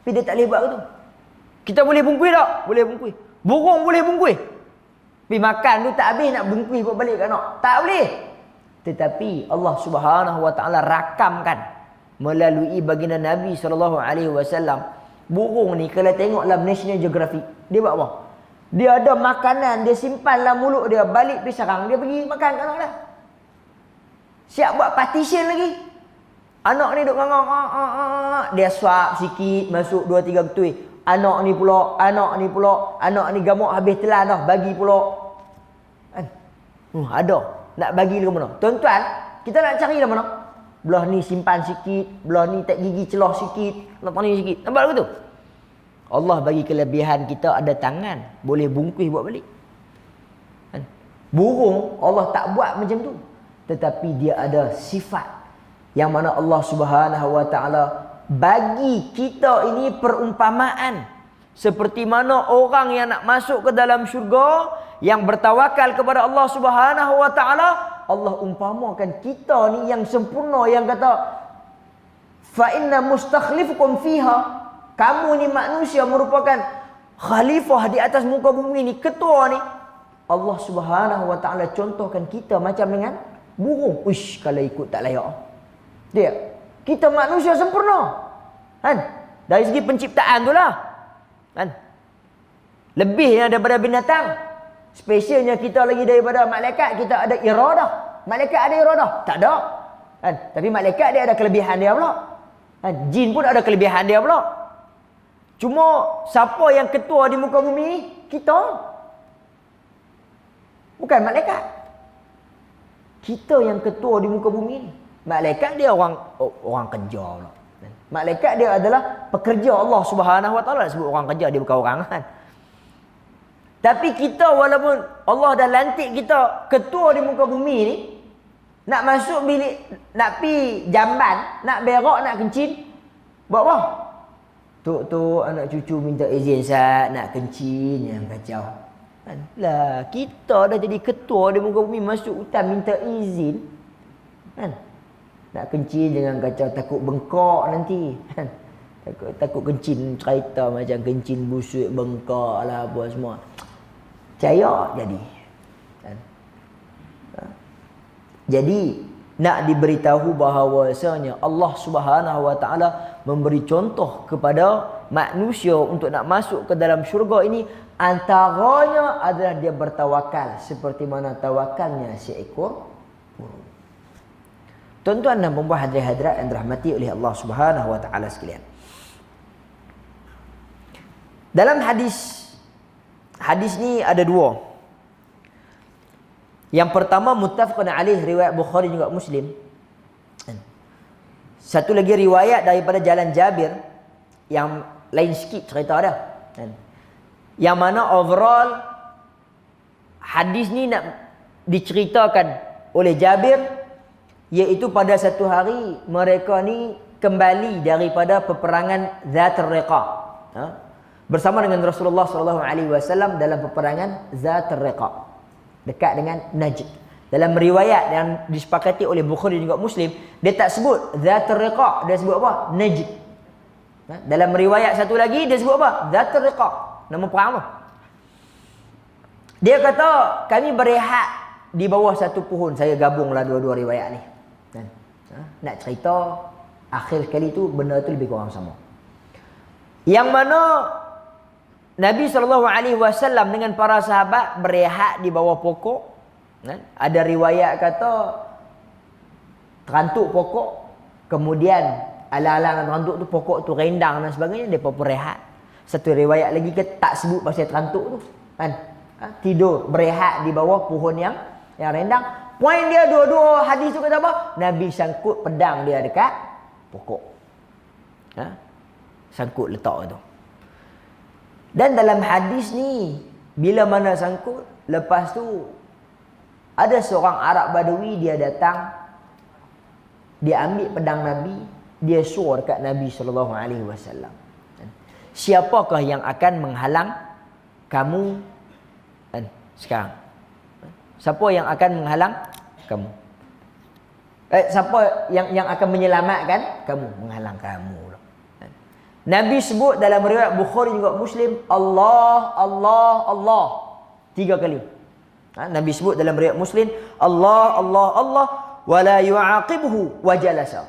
S1: Tapi dia tak boleh buat tu. Kita boleh bungkuih tak? Boleh bungkuih. Burung boleh bungkuih. Pergi makan tu tak habis nak bungkuih bawa balik kat anak. Tak boleh. Tetapi Allah Subhanahu wa taala rakamkan melalui baginda Nabi SAW. Burung ni kalau tengok dalam National Geographic, dia buat apa? Dia ada makanan, dia simpan dalam mulut dia, balik pergi sarang, dia pergi makan kat anak dia. Siap buat partition lagi. Anak ni duk ngangong, dia suap sikit, masuk 2-3 ketui. Anak ni pula, anak ni pula, anak ni gamuk habis telan dah, bagi pula. Kan? Ada. Nak bagi ke mana? Tuan-tuan, kita nak cari ke mana? Belah ni simpan sikit, belah ni tak gigi celah sikit, lepas ni sikit. Nampak ke tu? Allah bagi kelebihan kita ada tangan, boleh bungkus buat balik. Kan? Burung Allah tak buat macam tu. Tetapi dia ada sifat yang mana Allah Subhanahu wa taala bagi kita ini perumpamaan. Seperti mana orang yang nak masuk ke dalam syurga, yang bertawakal kepada Allah Subhanahu wa taala, Allah umpamakan kita ni yang sempurna, yang kata fa inna mustakhlifukum fiha. Kamu ni manusia merupakan khalifah di atas muka bumi ni, ketua ni. Allah Subhanahu wa taala contohkan kita macam dengan burung. Uish, kalau ikut tak layak. Dia, kita manusia sempurna. Kan? Dari segi penciptaan tu lah. Kan? Lebihnya daripada binatang. Spesialnya kita lagi daripada malaikat, kita ada iradah. Malaikat ada iradah? Tak ada. Kan? Tapi malaikat dia ada kelebihan dia pula. Kan? Jin pun ada kelebihan dia pula. Cuma siapa yang ketua di muka bumi ni? Kita. Bukan malaikat. Kita yang ketua di muka bumi ni. Malaikat dia orang kerja pula. Malaikat dia adalah pekerja Allah Subhanahu wa taala. Sebut orang kerja, dia bukan orang kan. Tapi kita walaupun Allah dah lantik kita ketua di muka bumi ni, nak masuk bilik, nak pi jamban, nak berak, nak kencing, buat apa? Tok anak cucu minta izin Ustaz nak kencing, yang kacau. Kan? Lah, kita dah jadi ketua di muka bumi, masuk hutan minta izin. Kan? Nak kencing jangan kacau, takut bengkak nanti. Kan? Takut kencing cerita macam kencing busuk, bengkak lah apa semua. Percaya jadi. Kan? Jadi nak diberitahu bahawasanya Allah Subhanahu wa taala memberi contoh kepada manusia untuk nak masuk ke dalam syurga ini, antaranya adalah dia bertawakal seperti mana tawakalnya seekor burung. Tuan-tuan dan puan-puan hadirin yang dirahmati oleh Allah Subhanahu wa taala sekalian. Dalam hadis ni ada dua. Yang pertama muttafaqun alaih, riwayat Bukhari juga Muslim. Satu lagi riwayat daripada jalan Jabir yang lain sikit cerita dia. Yang mana overall hadis ni nak diceritakan oleh Jabir, iaitu pada satu hari mereka ni kembali daripada peperangan Zatul Riqa. Bersama dengan Rasulullah SAW dalam peperangan Zatul Riqa, dekat dengan Najd. Dalam riwayat yang disepakati oleh Bukhari juga Muslim, dia tak sebut Zatul Riqa, dia sebut apa? Najd. Dalam riwayat satu lagi dia sebut apa? Zatul Riqa, nama perang tu. Dia kata kami berehat di bawah satu pohon. Saya gabunglah dua-dua riwayat ni. Nak cerita akhir sekali tu benda tu lebih kurang sama. Yang mana Nabi SAW dengan para sahabat berehat di bawah pokok. Ada riwayat kata terantuk pokok, kemudian alang-alang terantuk tu pokok tu rendang dan sebagainya, mereka berehat. Satu riwayat lagi ke tak sebut pasal terantuk tu kan. Tidur berehat di bawah pohon yang rendang. Poin dia dua-dua hadis tu kata apa? Nabi sangkut pedang dia dekat pokok. Sangkut letak tu. Dan dalam hadis ni, bila mana sangkut, lepas tu ada seorang Arab Badui, dia datang, dia ambil pedang Nabi, dia suruh dekat Nabi SAW. Siapakah yang akan menghalang kamu sekarang? Siapa yang akan menghalang kamu? Siapa yang akan menyelamatkan kamu? Menghalang kamu. Nabi sebut dalam riwayat Bukhari juga Muslim, Allah, Allah, Allah 3 kali. Nabi sebut dalam riwayat Muslim, Allah, Allah, Allah, wala yu'aqibuhu wa jalasa.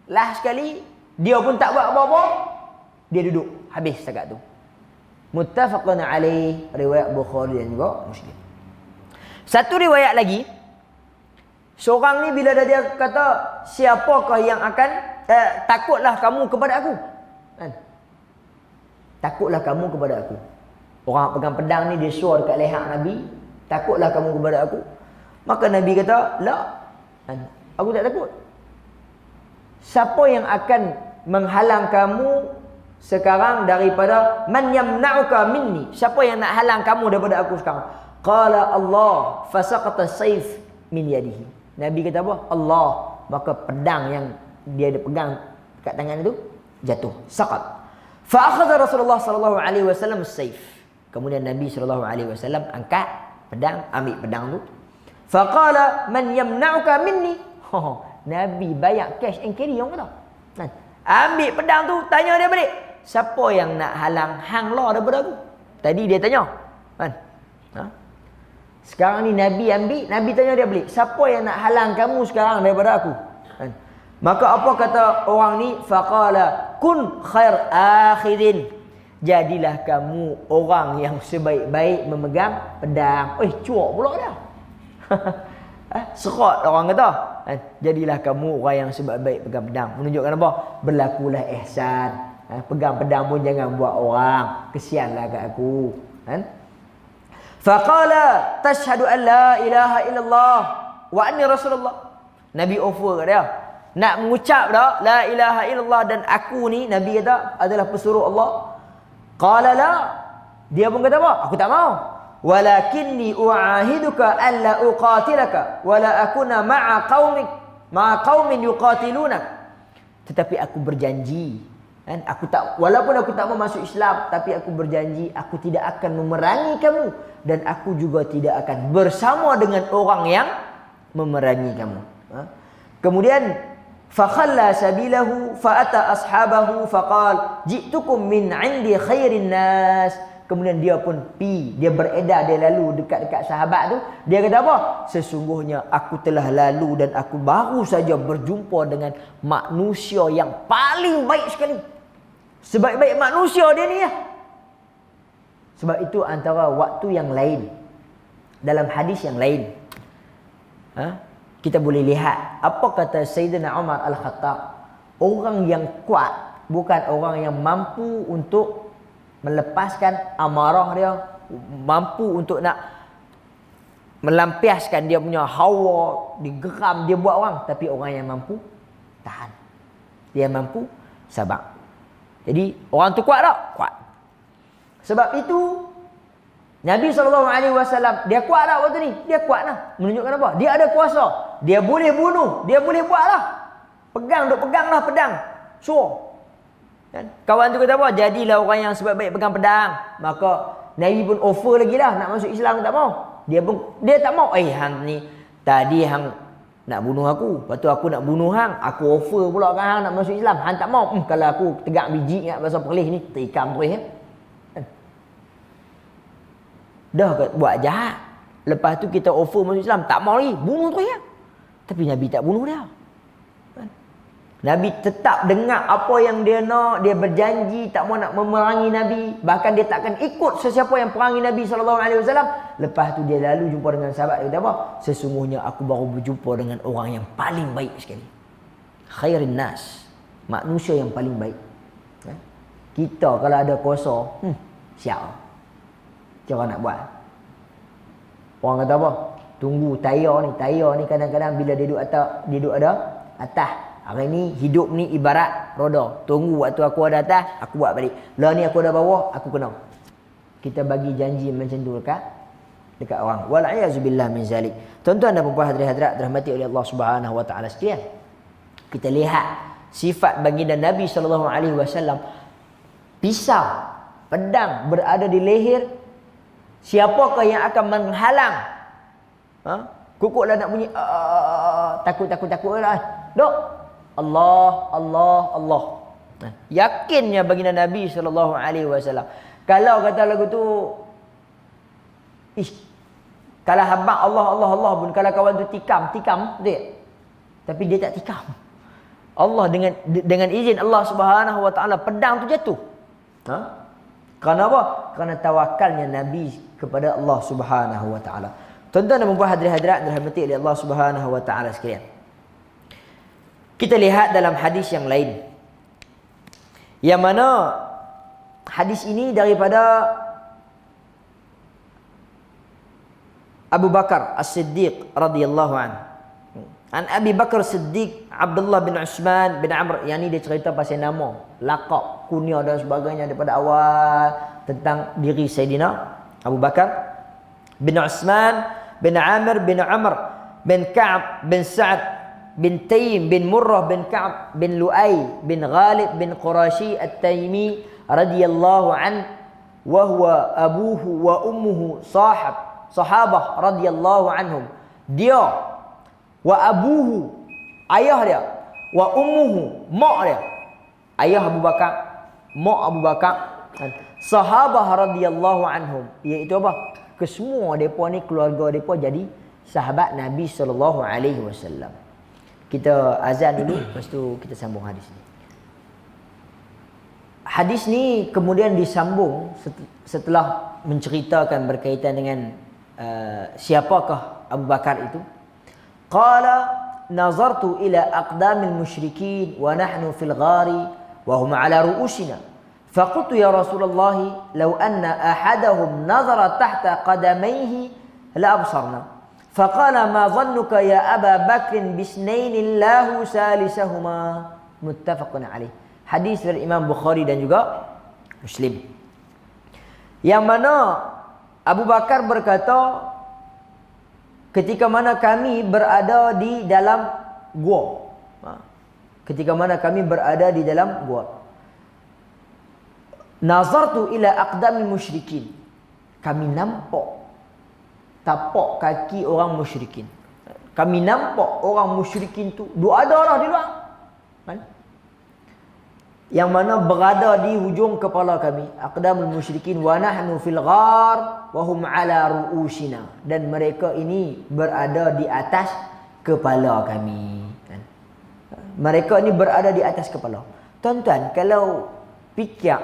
S1: Last sekali dia pun tak buat apa-apa, dia duduk, habis setakat tu. Muttafaqun alaih, riwayat Bukhari dan juga Muslim. Satu riwayat lagi, seorang ni bila dia kata, siapakah yang akan takutlah kamu kepada aku? Takutlah kamu kepada aku. Orang pegang pedang ni dia suar dekat leher Nabi, takutlah kamu kepada aku. Maka Nabi kata, la, aku tak takut. Siapa yang akan menghalang kamu sekarang daripada man yamna'uka minni? Siapa yang nak halang kamu daripada aku sekarang? Qala Allah fasaqata sayf min yadihi. Nabi kata apa? Allah. Maka pedang yang dia ada pegang kat tangan itu jatuh, saqat. Fa akhadha Rasulullah sallallahu alaihi wasallam as-sayf. Kemudian Nabi sallallahu alaihi wasallam angkat pedang, ambil pedang tu. Fa qala man yamna'uka minni. Nabi bayar cash and carry orang kata. Ambil pedang tu, tanya dia balik, siapa yang nak halang hang lah daripada aku? Tadi dia tanya kan? Sekarang ni Nabi ambil, Nabi tanya dia balik, siapa yang nak halang kamu sekarang daripada aku? Maka apa kata orang ni? Faqala kun khair akhidin. Jadilah kamu orang yang sebaik-baik memegang pedang. Cuak pula dah. Serat orang kata. Jadilah kamu orang yang sebaik-baik pegang pedang. Menunjukkan apa? Berlakulah ihsan. Pegang pedang pun jangan buat orang. Kesianlah kat aku. Faqala tashhadu an la ilaha illallah wa anni rasulullah. Nabi offer kat dia, nak mengucap dah la ilaha illallah dan aku ni, Nabi kata, adalah pesuruh Allah. Qala la. Dia pun kata apa? Aku tak mau. Walakinni u'ahiduka an la uqatilaka wa la akuna ma'a qaumin yuqatiluna. Tetapi aku berjanji, aku tak, walaupun aku tak mau masuk Islam, tapi aku berjanji aku tidak akan memerangi kamu dan aku juga tidak akan bersama dengan orang yang memerangi kamu. Kemudian fakhalla sabilahu faata ashabahu faqal ji'tukum min 'indi khairin nas. Kemudian dia pun dia beredar, dia lalu dekat-dekat sahabat tu. Dia kata apa? Sesungguhnya aku telah lalu dan aku baru saja berjumpa dengan manusia yang paling baik sekali. Sebaik-baik manusia dia ni ya. Sebab itu antara waktu yang lain, dalam hadis yang lain, kita boleh lihat apa kata Sayyidina Umar Al-Khattab. Orang yang kuat bukan orang yang mampu untuk melepaskan amarah dia, mampu untuk nak melampiaskan dia punya hawa, digeram dia buat orang, tapi orang yang mampu tahan. Dia mampu sabar. Jadi orang tu kuat tak? Kuat. Sebab itu Nabi SAW, dia kuat tak waktu ni? Dia kuat lah. Menunjukkan apa? Dia ada kuasa. Dia boleh bunuh. Dia boleh buat lah. Pegang lah pedang. So, kan? Kawan tu kata apa? Jadilah orang yang sebaik-baik pegang pedang. Maka Nabi pun offer lagi lah. Nak masuk Islam tak mau. Dia tak mau. Hang ni, tadi hang nak bunuh aku. Lepas tu aku nak bunuh hang. Aku offer pula kan hang nak masuk Islam. Hang tak mau. Kalau aku tegak biji ingat bahasa Perlis ni, terikam terus ya. Dah buat jahat. Lepas tu kita offer masuk Islam, tak mau lagi, bunuh terus ya. Tapi Nabi tak bunuh dia. Nabi tetap dengar apa yang dia nak, dia berjanji tak mau nak memerangi Nabi, bahkan dia takkan ikut sesiapa yang perangi Nabi SAW. Lepas tu dia lalu jumpa dengan sahabat, dia kata apa? Sesungguhnya aku baru berjumpa dengan orang yang paling baik sekali. Khairin nas, manusia yang paling baik. Kita kalau ada kuasa, siap. Cara nak buat. Orang kata apa? Tunggu tayar ni kadang-kadang bila dia duduk ada atas. Hari ni hidup ni ibarat roda. Tunggu waktu aku ada atas, aku buat balik. Lah ni aku ada bawah, aku kena. Kita bagi janji macam tu dekat orang. Wal a'yazubillah min zalik. Tuan-tuan dan puan-puan hadirin dirahmati oleh Allah Subhanahu wa taala sekalian. Kita lihat sifat baginda Nabi sallallahu alaihi wasallam. Pisau, pedang berada di leher. Siapakah yang akan menghalang? Kukuklah nak bunyi takut lah. Dok. Allah. Yakinnya baginda Nabi sallallahu alaihi wasallam. Kalau kata lagu tu kalau habaq Allah pun, kalau kawan tu tikam dia. Tapi dia tak tikam. Allah dengan izin Allah Subhanahu wa taala pedang tu jatuh. Kerana apa? Kerana tawakalnya Nabi kepada Allah Subhanahu wa taala. Tuan-tuan dan puan-puan hadirat dirahmati oleh Allah Subhanahu wa taala sekalian. Kita lihat dalam hadis yang lain. Yang mana hadis ini daripada Abu Bakar As-Siddiq radhiyallahu anhu. An Abi Bakar Siddiq Abdullah bin Uthman bin Amr, yang ni dia cerita pasal nama, laqab, kunyah dan sebagainya daripada awal tentang diri Sayyidina Abu Bakar bin Uthman bin Amr bin Amr bin Ka'ab bin Sa'ad bin Taim bin Murrah bin Ka'ab bin Lu'ay bin Ghalib bin Qurashi At-Taimi radhiyallahu an, wa huwa abuhu wa ummuhu sahabah radhiyallahu anhum. Dia wa abuhu, ayah dia, wa ummuhu, mak dia, ayah Abu Bakar, mak Abu Bakar, sahabah radhiyallahu anhum, iaitu apa? Kesemua depa ni keluarga depa jadi sahabat Nabi sallallahu alaihi wasallam. Kita azan dulu, lepas tu kita sambung hadis ni. Hadis ni kemudian disambung setelah menceritakan berkaitan dengan siapakah Abu Bakar itu. Qala nazartu ila aqdamil musyrikin wa nahnu fil ghari wa hum ala ru'usina. Faqultu ya Rasulullah law anna ahadahum nazara tahta qadamayhi la absarna. Faqala ma dhannuka ya Aba Bakr bisnayn Allahu salisahuma. Muttafaqun alaih. Hadis dari Imam Bukhari dan juga Muslim. Yang mana Abu Bakar berkata, ketika mana kami berada di dalam gua. Ketika mana kami berada di dalam gua. Nazartu ila aqdamil musyrikin. Kami nampak tapak kaki orang musyrikin. Kami nampak orang musyrikin tu ada lah di luar. Yang mana berada di hujung kepala kami. Aqdamul musyrikin wa nahnu fil ghar wa hum ala ru'usina. Dan mereka ini berada di atas kepala kami. Mereka ini berada di atas kepala. Tuan-tuan, kalau fikir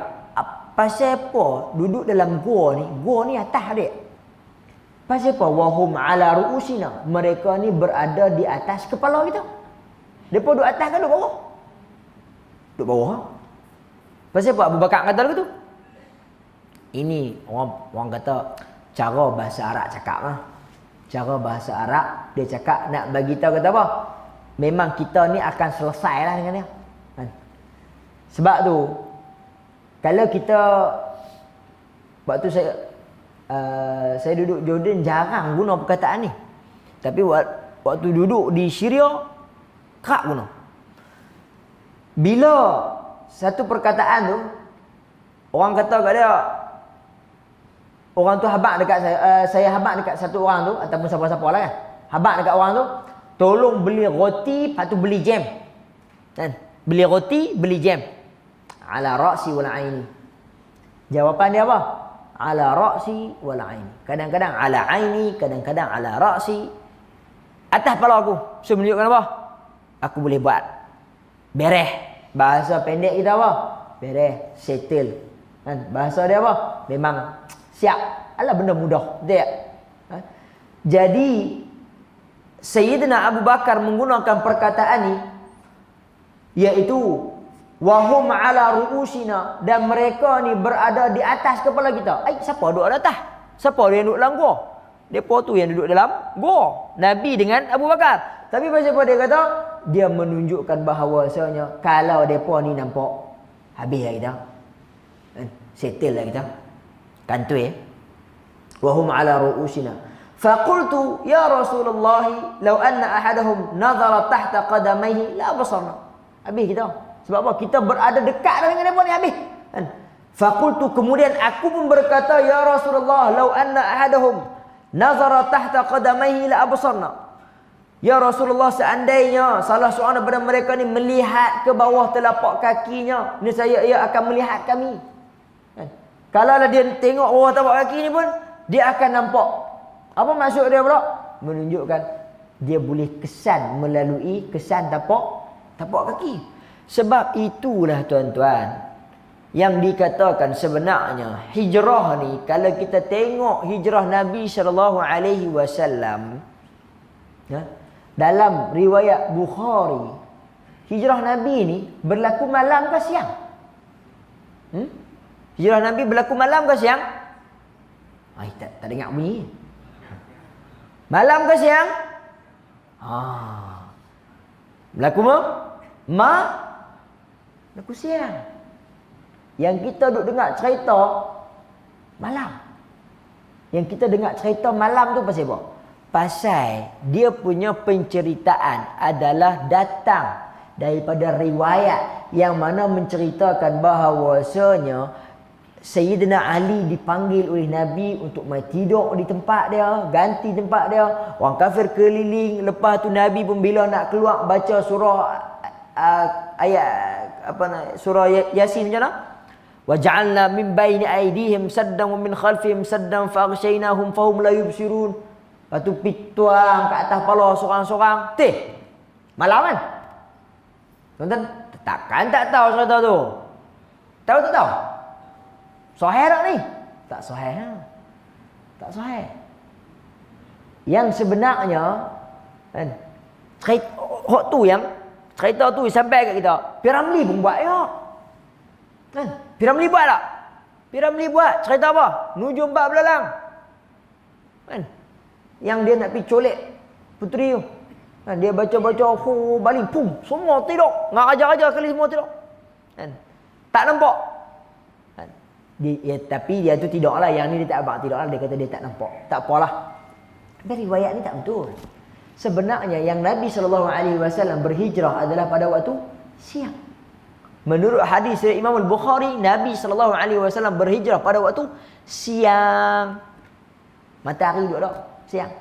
S1: pasal apa duduk dalam gua ni atas dia. Pasal apa wa hum ala ru'usina? Mereka ni berada di atas kepala kita. Depa duduk atas ke duduk bawah? Duduk bawah. Pasal apa Abu Bakar kata begitu? Ini orang kata cara bahasa Arab cakap lah. Cara bahasa Arab dia cakap nak bagi tahu kata apa? Memang kita ni akan selesai lah dengan dia. Sebab tu kalau kita waktu saya duduk Jordan jarang guna perkataan ni. Tapi waktu duduk di Syria kerap guna. Bila satu perkataan tu orang kata kat dia, orang tu habaq dekat saya habaq dekat satu orang tu ataupun siapa-siapa lah kan, habaq dekat orang tu, tolong beli roti, lepas tu beli jam kan, beli roti beli jam, ala ra'si wal aini. Jawapan dia apa? Ala ra'si wal aini. Kadang-kadang ala aini, kadang-kadang ala ra'si. Atas kepala aku. So menunjukkan apa? Aku boleh buat. Bereh. Bahasa pendek kita apa? Bereh, settle. Kan? Bahasa dia apa? Memang siap. Alah benda mudah. Dia. Jadi Sayyidina Abu Bakar menggunakan perkataan ini, yaitu wahum ala ru'usina, dan mereka ni berada di atas kepala kita. Siapa duduk di atas? Siapa yang duduk dalam gua? Depa tu yang duduk dalam gua. Nabi dengan Abu Bakar. Tapi pasal apa dia kata? Dia menunjukkan bahawasanya kalau depa ni nampak, habis lah kita. Settle lah kita. Kantoi. Wahum ala ru'usina. Faqultu ya Rasulullah, law anna ahadahum nazara tahta qadamaihi la basarna. Habis kita. Sebab apa? Kita berada dekat dengan depa ni, habis. Faqultu, kemudian aku pun berkata, ya Rasulullah, law anna ahadahum nazara tahta qadamaihi la absarna. Ya Rasulullah, seandainya salah seorang daripada mereka ni melihat ke bawah telapak kakinya, nescaya ia akan melihat kami. Kalau dia tengok bawah telapak kaki ni pun, dia akan nampak. Apa maksud dia pula? Menunjukkan dia boleh kesan melalui kesan tapak kaki. Sebab itulah tuan-tuan yang dikatakan sebenarnya hijrah ni, kalau kita tengok hijrah Nabi SAW, dalam riwayat Bukhari, hijrah Nabi ni berlaku malam ke siang? Hijrah Nabi berlaku malam ke siang? Tak dengar bunyi. Malam ke siang? Berlaku berlaku siang. Yang kita duk dengar cerita malam. Yang kita dengar cerita malam tu pasal apa? Pasal dia punya penceritaan adalah datang daripada riwayat yang mana menceritakan bahawasanya Sayyidina Ali dipanggil oleh Nabi untuk mai tidur di tempat dia, ganti tempat dia. Orang kafir keliling. Lepas tu Nabi pun bila nak keluar baca surah surah Yasin macam mana? Waja'alna min baini aydihim saddan wa min khalfihim saddan faghshaynahum fahum la yubsirun. Lepas tu pituang kat atas kepala seorang-seorang. Malam kan? Tuan-tuan takkan tak tahu cerita tu? Tahu tak tahu? Sahih tak ni? Tak sahih. Tak sahih. Yang sebenarnya kan, cerita tu sampai kat kita. Piramli pun buat ya. Kan? Piramli buat tak? Piramli buat cerita apa? Nujum bab belalang. Kan? Yang dia nak pergi colek puteri tu. Kan? Dia baca-baca baling pum, semua tidur. Ngak ajar-ajar kali semua tidur. Kan? Tak nampak. Tapi dia tu tidaklah. Yang ni dia tak abang tidaklah. Dia kata dia tak nampak. Tak apalah. Tapi riwayat ni tak betul. Sebenarnya yang Nabi SAW berhijrah adalah pada waktu siang. Menurut hadis dari Imam Al-Bukhari, Nabi SAW berhijrah pada waktu siang. Matahari duduk tak? Siang.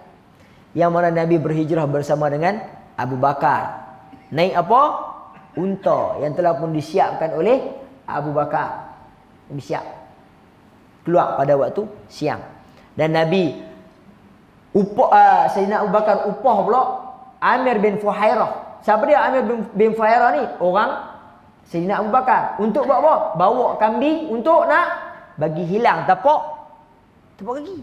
S1: Yang mana Nabi berhijrah bersama dengan Abu Bakar. Naik apa? Unta yang telah pun disiapkan oleh Abu Bakar. Nabi siap. Keluar pada waktu siang. Dan Nabi Sayyidina Abu Bakar upah pula Amir bin Fuhairah. Siapa dia Amir bin Fuhairah ni? Orang Sayyidina Abu Bakar. Untuk buat apa? Bawa kambing untuk nak bagi hilang tapak kaki.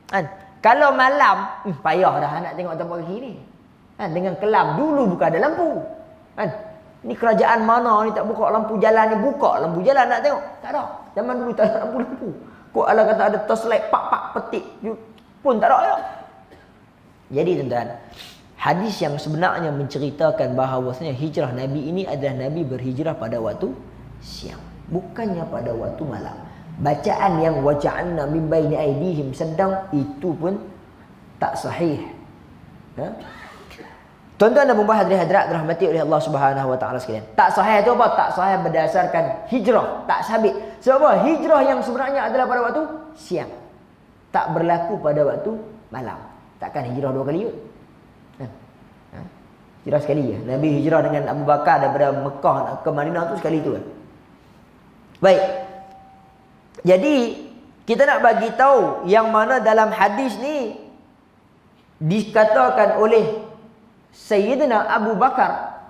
S1: Kan? Kalau malam, payah dah nak tengok tapak kaki ni. Kan? Dengan kelam. Dulu bukan ada lampu. Kan? Ni kerajaan mana ni tak buka lampu jalan ni? Buka lampu jalan nak tengok. Tak ada. Zaman dulu tak ada lampu-lampu. Kok ala kata ada torchlight pak petik pun tak ada ya. Jadi tuan-tuan, hadis yang sebenarnya menceritakan bahawasanya hijrah Nabi ini adalah Nabi berhijrah pada waktu siang, bukannya pada waktu malam. Bacaan yang waja'alna min baini aydihim sedang itu pun tak sahih. Tuan-tuan dan puan hadirin hadirat dirahmati oleh Allah Subhanahu wa taala sekalian. Tak sahih itu apa? Tak sahih berdasarkan hijrah, tak sabit. Sebab apa? Hijrah yang sebenarnya adalah pada waktu siang. Tak berlaku pada waktu malam. Takkan hijrah dua kali kot. Hijrah sekali je. Nabi hijrah dengan Abu Bakar daripada Mekah ke Madinah tu sekali tu kan. Baik. Jadi kita nak bagi tahu yang mana dalam hadis ni dikatakan oleh Sayyidina Abu Bakar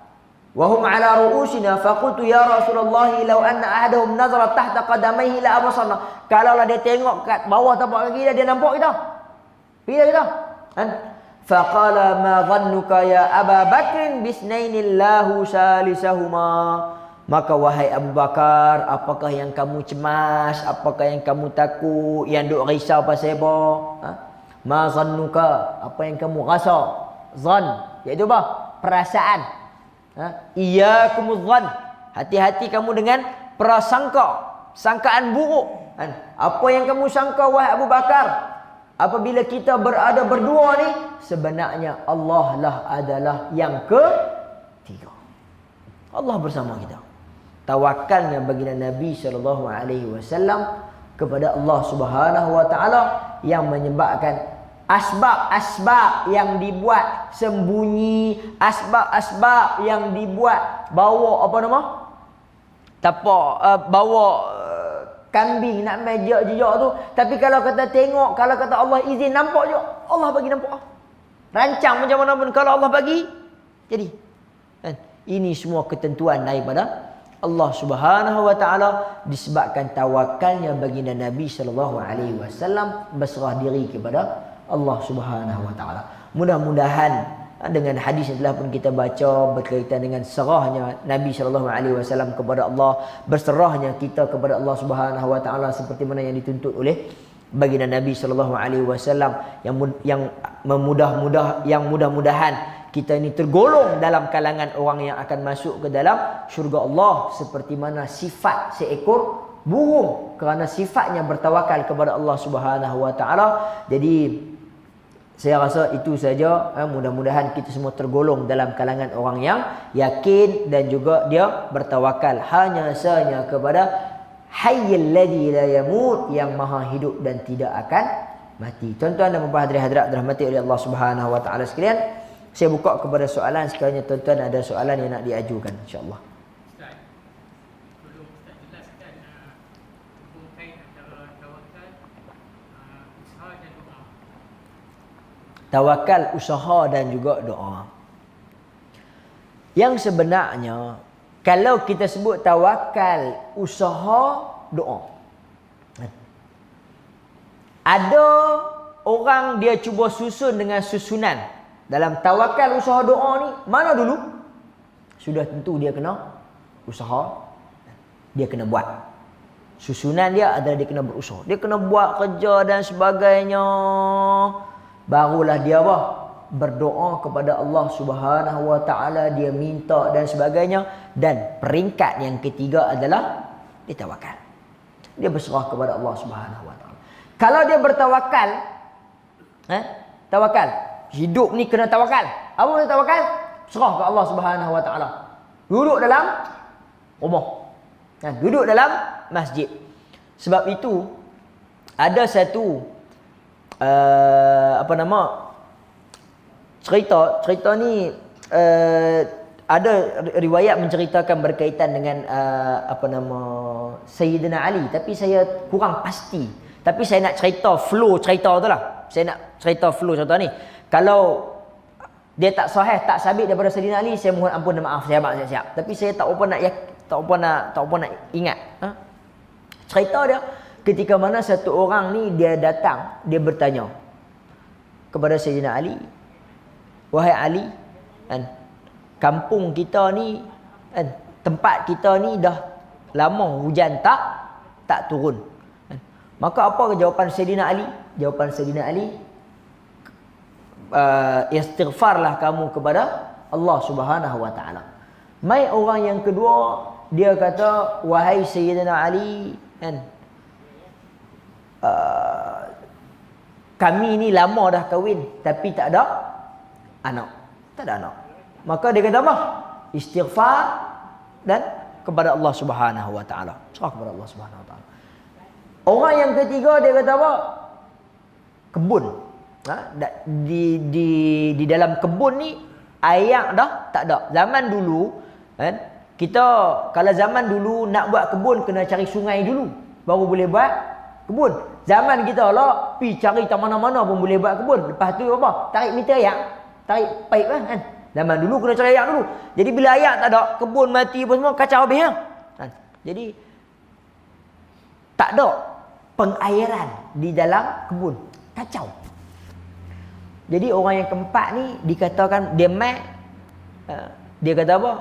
S1: wa hum ala ru'usina faqultu ya Rasulullah law anna ahadahum nazara tahta qadamaihi la abasarna. Kalaulah dia tengok kat bawah tapak kaki dia nampak kita. Bila kita? Kan? Faqala ma dhannuka ya Aba Bakrin bisnainillahu salisahuma. Maka wahai Abu Bakar, apakah yang kamu cemas? Apakah yang kamu takut? Yang duk risau pasal apa? Ha? Ma dhannuka, apa yang kamu rasa? Zan, iaitu apa? Perasaan. Ha? Iyyakumudz dhann. Hati-hati kamu dengan prasangka, sangkaan buruk. Kan? Apa yang kamu sangka wahai Abu Bakar? Apabila kita berada berdua ni, sebenarnya Allah lah adalah yang ketiga. Allah bersama kita. Tawakalnya baginda Nabi SAW kepada Allah Subhanahu Wa Taala yang menyebabkan asbab-asbab yang dibuat sembunyi, asbab-asbab yang dibuat bawa apa nama? Bawa kambing nak main jejak tu. Tapi kalau kata tengok, kalau kata Allah izin nampak je, Allah bagi nampak. Rancang macam mana pun kalau Allah bagi, jadi. Kan? Ini semua ketentuan daripada Allah Subhanahu Wa Taala disebabkan tawakalnya baginda Nabi sallallahu alaihi wasallam berserah diri kepada Allah Subhanahu Wa Taala. Mudah-mudahan dengan hadis yang telah pun kita baca berkaitan dengan serahnya Nabi sallallahu alaihi wasallam kepada Allah, berserahnya kita kepada Allah Subhanahu Wa Taala seperti mana yang dituntut oleh baginda Nabi sallallahu alaihi wasallam, yang mudah-mudahan kita ini tergolong dalam kalangan orang yang akan masuk ke dalam syurga Allah seperti mana sifat seekor burung, kerana sifatnya bertawakal kepada Allah Subhanahu Wa Taala. Jadi saya rasa itu saja. Mudah-mudahan kita semua tergolong dalam kalangan orang yang yakin dan juga dia bertawakal hanya sahaja kepada Hayyul ladzi la yamut, yang maha hidup dan tidak akan mati. Tuan-tuan dan puan-puan hadirin dirahmati oleh Allah Subhanahu Wa Taala sekalian, saya buka kepada soalan sekiranya tuan-tuan ada soalan yang nak diajukan, insya-Allah.
S2: Ustaz, belum Ustaz jelaskan hubung kait antara tawakal, usaha dan doa.
S1: Tawakal, usaha dan juga doa. Yang sebenarnya kalau kita sebut tawakal, usaha, doa. Ada orang dia cuba susun dengan susunan. Dalam tawakal, usaha, doa ni, mana dulu? Sudah tentu dia kena usaha, dia kena buat. Susunan dia adalah dia kena berusaha. Dia kena buat kerja dan sebagainya. Barulah dia apa? Berdoa kepada Allah Subhanahu Wa Taala, dia minta dan sebagainya. Dan peringkat yang ketiga adalah dia tawakal. Dia berserah kepada Allah Subhanahu Wa Taala. Kalau dia bertawakal, tawakal, hidup ni kena tawakal. Apa maksud tawakal? Serah ke Allah Subhanahu Wa Taala. Duduk dalam rumah, duduk dalam masjid. Sebab itu ada satu cerita ni ada riwayat menceritakan berkaitan dengan Sayyidina Ali, tapi saya kurang pasti. Tapi saya nak cerita flow cerita tu lah. Saya nak cerita flow cerita ni. Kalau dia tak sahih, tak sabit daripada Sayyidina Ali, saya mohon ampun dan maaf, saya siap. Tapi saya tak apa nak ingat. Cerita dia ketika mana satu orang ni dia datang, dia bertanya kepada Sayyidina Ali, wahai Ali, kampung kita ni, tempat kita ni dah lama hujan tak turun. Maka apa jawapan Sayyidina Ali? Jawapan Sayyidina Ali, istighfarlah kamu kepada Allah Subhanahu Wa Taala. Mai orang yang kedua, dia kata, wahai Sayyidina Ali, kami ni lama dah kahwin tapi tak ada anak. Maka dia kata apa? Istighfar dan kepada Allah Subhanahu Wa Taala. Serah kepada Allah Subhanahu Wa Taala. Orang yang ketiga dia kata apa? Kebun. Di dalam kebun ni air dah tak ada. Zaman dulu kita kalau zaman dulu nak buat kebun kena cari sungai dulu baru boleh buat kebun. Zaman kita lah pi cari tak mana-mana pun boleh buat kebun. Lepas tu apa? Tarik meter air. Tarik paip kan. Zaman dulu kena cari air dulu. Jadi bila air tak ada, kebun mati apa semua kacau habis kan. Jadi tak ada pengairan di dalam kebun. Kacau. Jadi orang yang keempat ni dikatakan dia dia kata apa?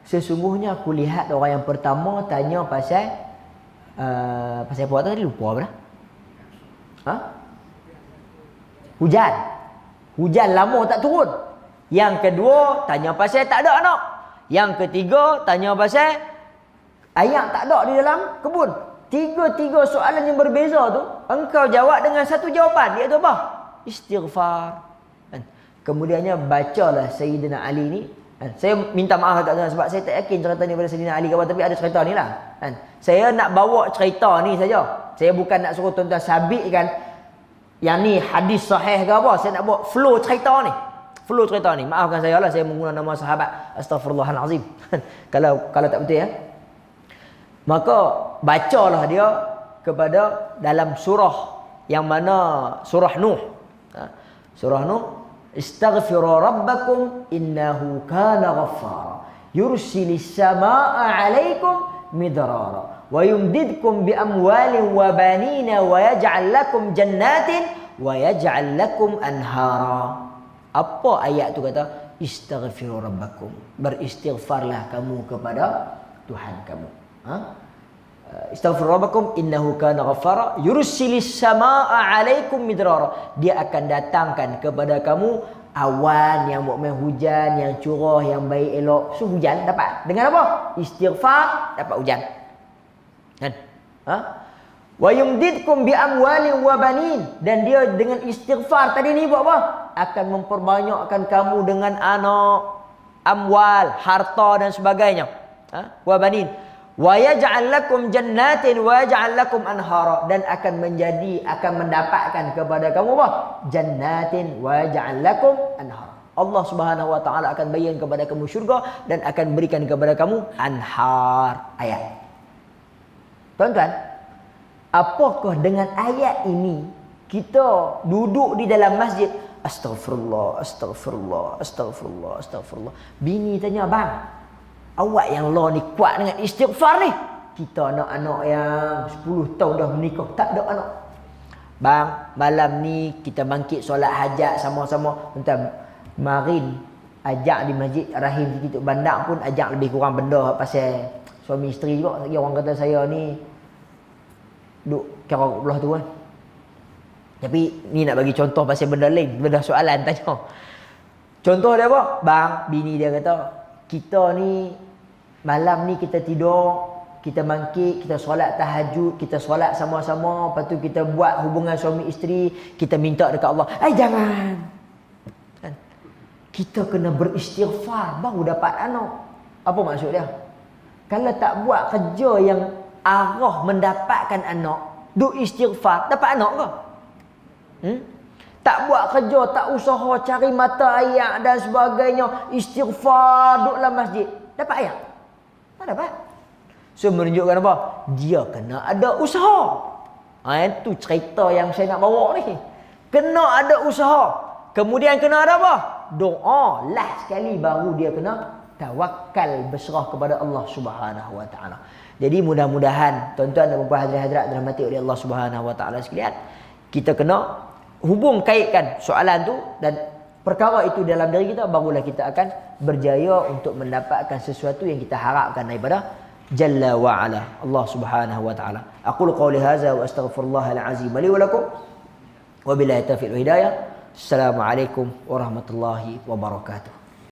S1: Sesungguhnya aku lihat orang yang pertama tanya pasal apa tadi, lupa apa dah? Hujan. Hujan lama tak turun. Yang kedua tanya pasal tak ada anak. Yang ketiga tanya pasal air tak ada di dalam kebun. Tiga-tiga soalan yang berbeza tu engkau jawab dengan satu jawapan, iaitu apa? Istighfar. Kemudiannya bacalah Sayyidina Ali ni. Saya minta maaf kat tuan sebab saya tak yakin cerita ni pada Sayyidina Ali ke apa, tapi ada cerita ni lah. Saya nak bawa cerita ni saja. Saya bukan nak suruh tuan-tuan sabitkan yang ni hadis sahih ke apa. Saya nak bawa flow cerita ni. Flow cerita ni. Maafkan saya lah, saya menggunakan nama sahabat. Astaghfirullahalazim. kalau tak betul ya. Maka bacalah dia kepada dalam surah yang mana surah Nuh. Surah Nuh, istaghfiru rabbakum innahu kana ghaffara yursilis samaa'a 'alaikum midrara wa yumdidkum bi amwalin wa banina wa yaj'al lakum jannatin wa yaj'al lakum anhara. Apa ayat tu kata? Istaghfiru rabbakum. Beristighfarlah kamu kepada Tuhan kamu. Istaghfiru rabbakum innahu kana ghaffara yursilis samaa'a 'alaikum midrara. Dia akan datangkan kepada kamu awan yang buat main hujan, yang curah, yang baik elok. So hujan dapat. Dengan apa? Istighfar dapat hujan. Kan? Wa yumdidkum bi amwalin wa banin. Dan dia dengan istighfar tadi ni buat apa? Akan memperbanyakkan kamu dengan anak, amwal, harta dan sebagainya. Wa banin. Wa yaj'al lakum jannatin wa yaj'al lakum anhara. Dan akan mendapatkan kepada kamu apa? Jannatin wa yaj'al lakum anhara. Allah Subhanahu wa taala akan berikan kepada kamu syurga dan akan berikan kepada kamu anhar. Ayat. Tuan-tuan, apakah dengan ayat ini kita duduk di dalam masjid, astagfirullah, astagfirullah, astagfirullah, astagfirullah. Bini tanya, bang, awak yang law ni kuat dengan istighfar ni. Kita anak-anak yang 10 tahun dah menikah, tak ada anak. Bang, malam ni kita bangkit solat hajat sama-sama. Entah marin ajak di masjid Rahim Titik Bandar pun ajak lebih kurang benda pasal suami isteri juga. Lagi orang kata saya ni duk kira belah tu kan. Tapi ni nak bagi contoh pasal benda lain, benda soalan tanya. Contoh dia apa? Bang, bini dia kata, kita ni malam ni kita tidur, kita bangkit, kita solat tahajud, kita solat sama-sama, lepas tu kita buat hubungan suami isteri, kita minta dekat Allah. Jangan. Kan? Kita kena beristighfar baru dapat anak. Apa maksud dia? Kalau tak buat kerja yang arah mendapatkan anak, duk istighfar, dapat anak ke? Tak buat kerja, tak usaha cari mata air dan sebagainya, istighfar duk dalam masjid, dapat air? Tak dapat. So menunjukkan apa? Dia kena ada usaha. Itu cerita yang saya nak bawa ni. Kena ada usaha. Kemudian kena ada apa? Doa. Last sekali baru dia kena tawakal, berserah kepada Allah Subhanahu wa taala. Jadi mudah-mudahan tuan-tuan dan puan hadirat dirahmati oleh Allah Subhanahu wa taala sekalian, kita kena hubung kaitkan soalan tu dan perkara itu dalam diri kita, barulah kita akan berjaya untuk mendapatkan sesuatu yang kita harapkan daripada Jalla wa ala Allah Subhanahu wa taala. Aqulu qawli hadza wa astaghfirullahal azim li wa lakum. Wabillahi taufiq wal hidayah. Assalamualaikum warahmatullahi wabarakatuh.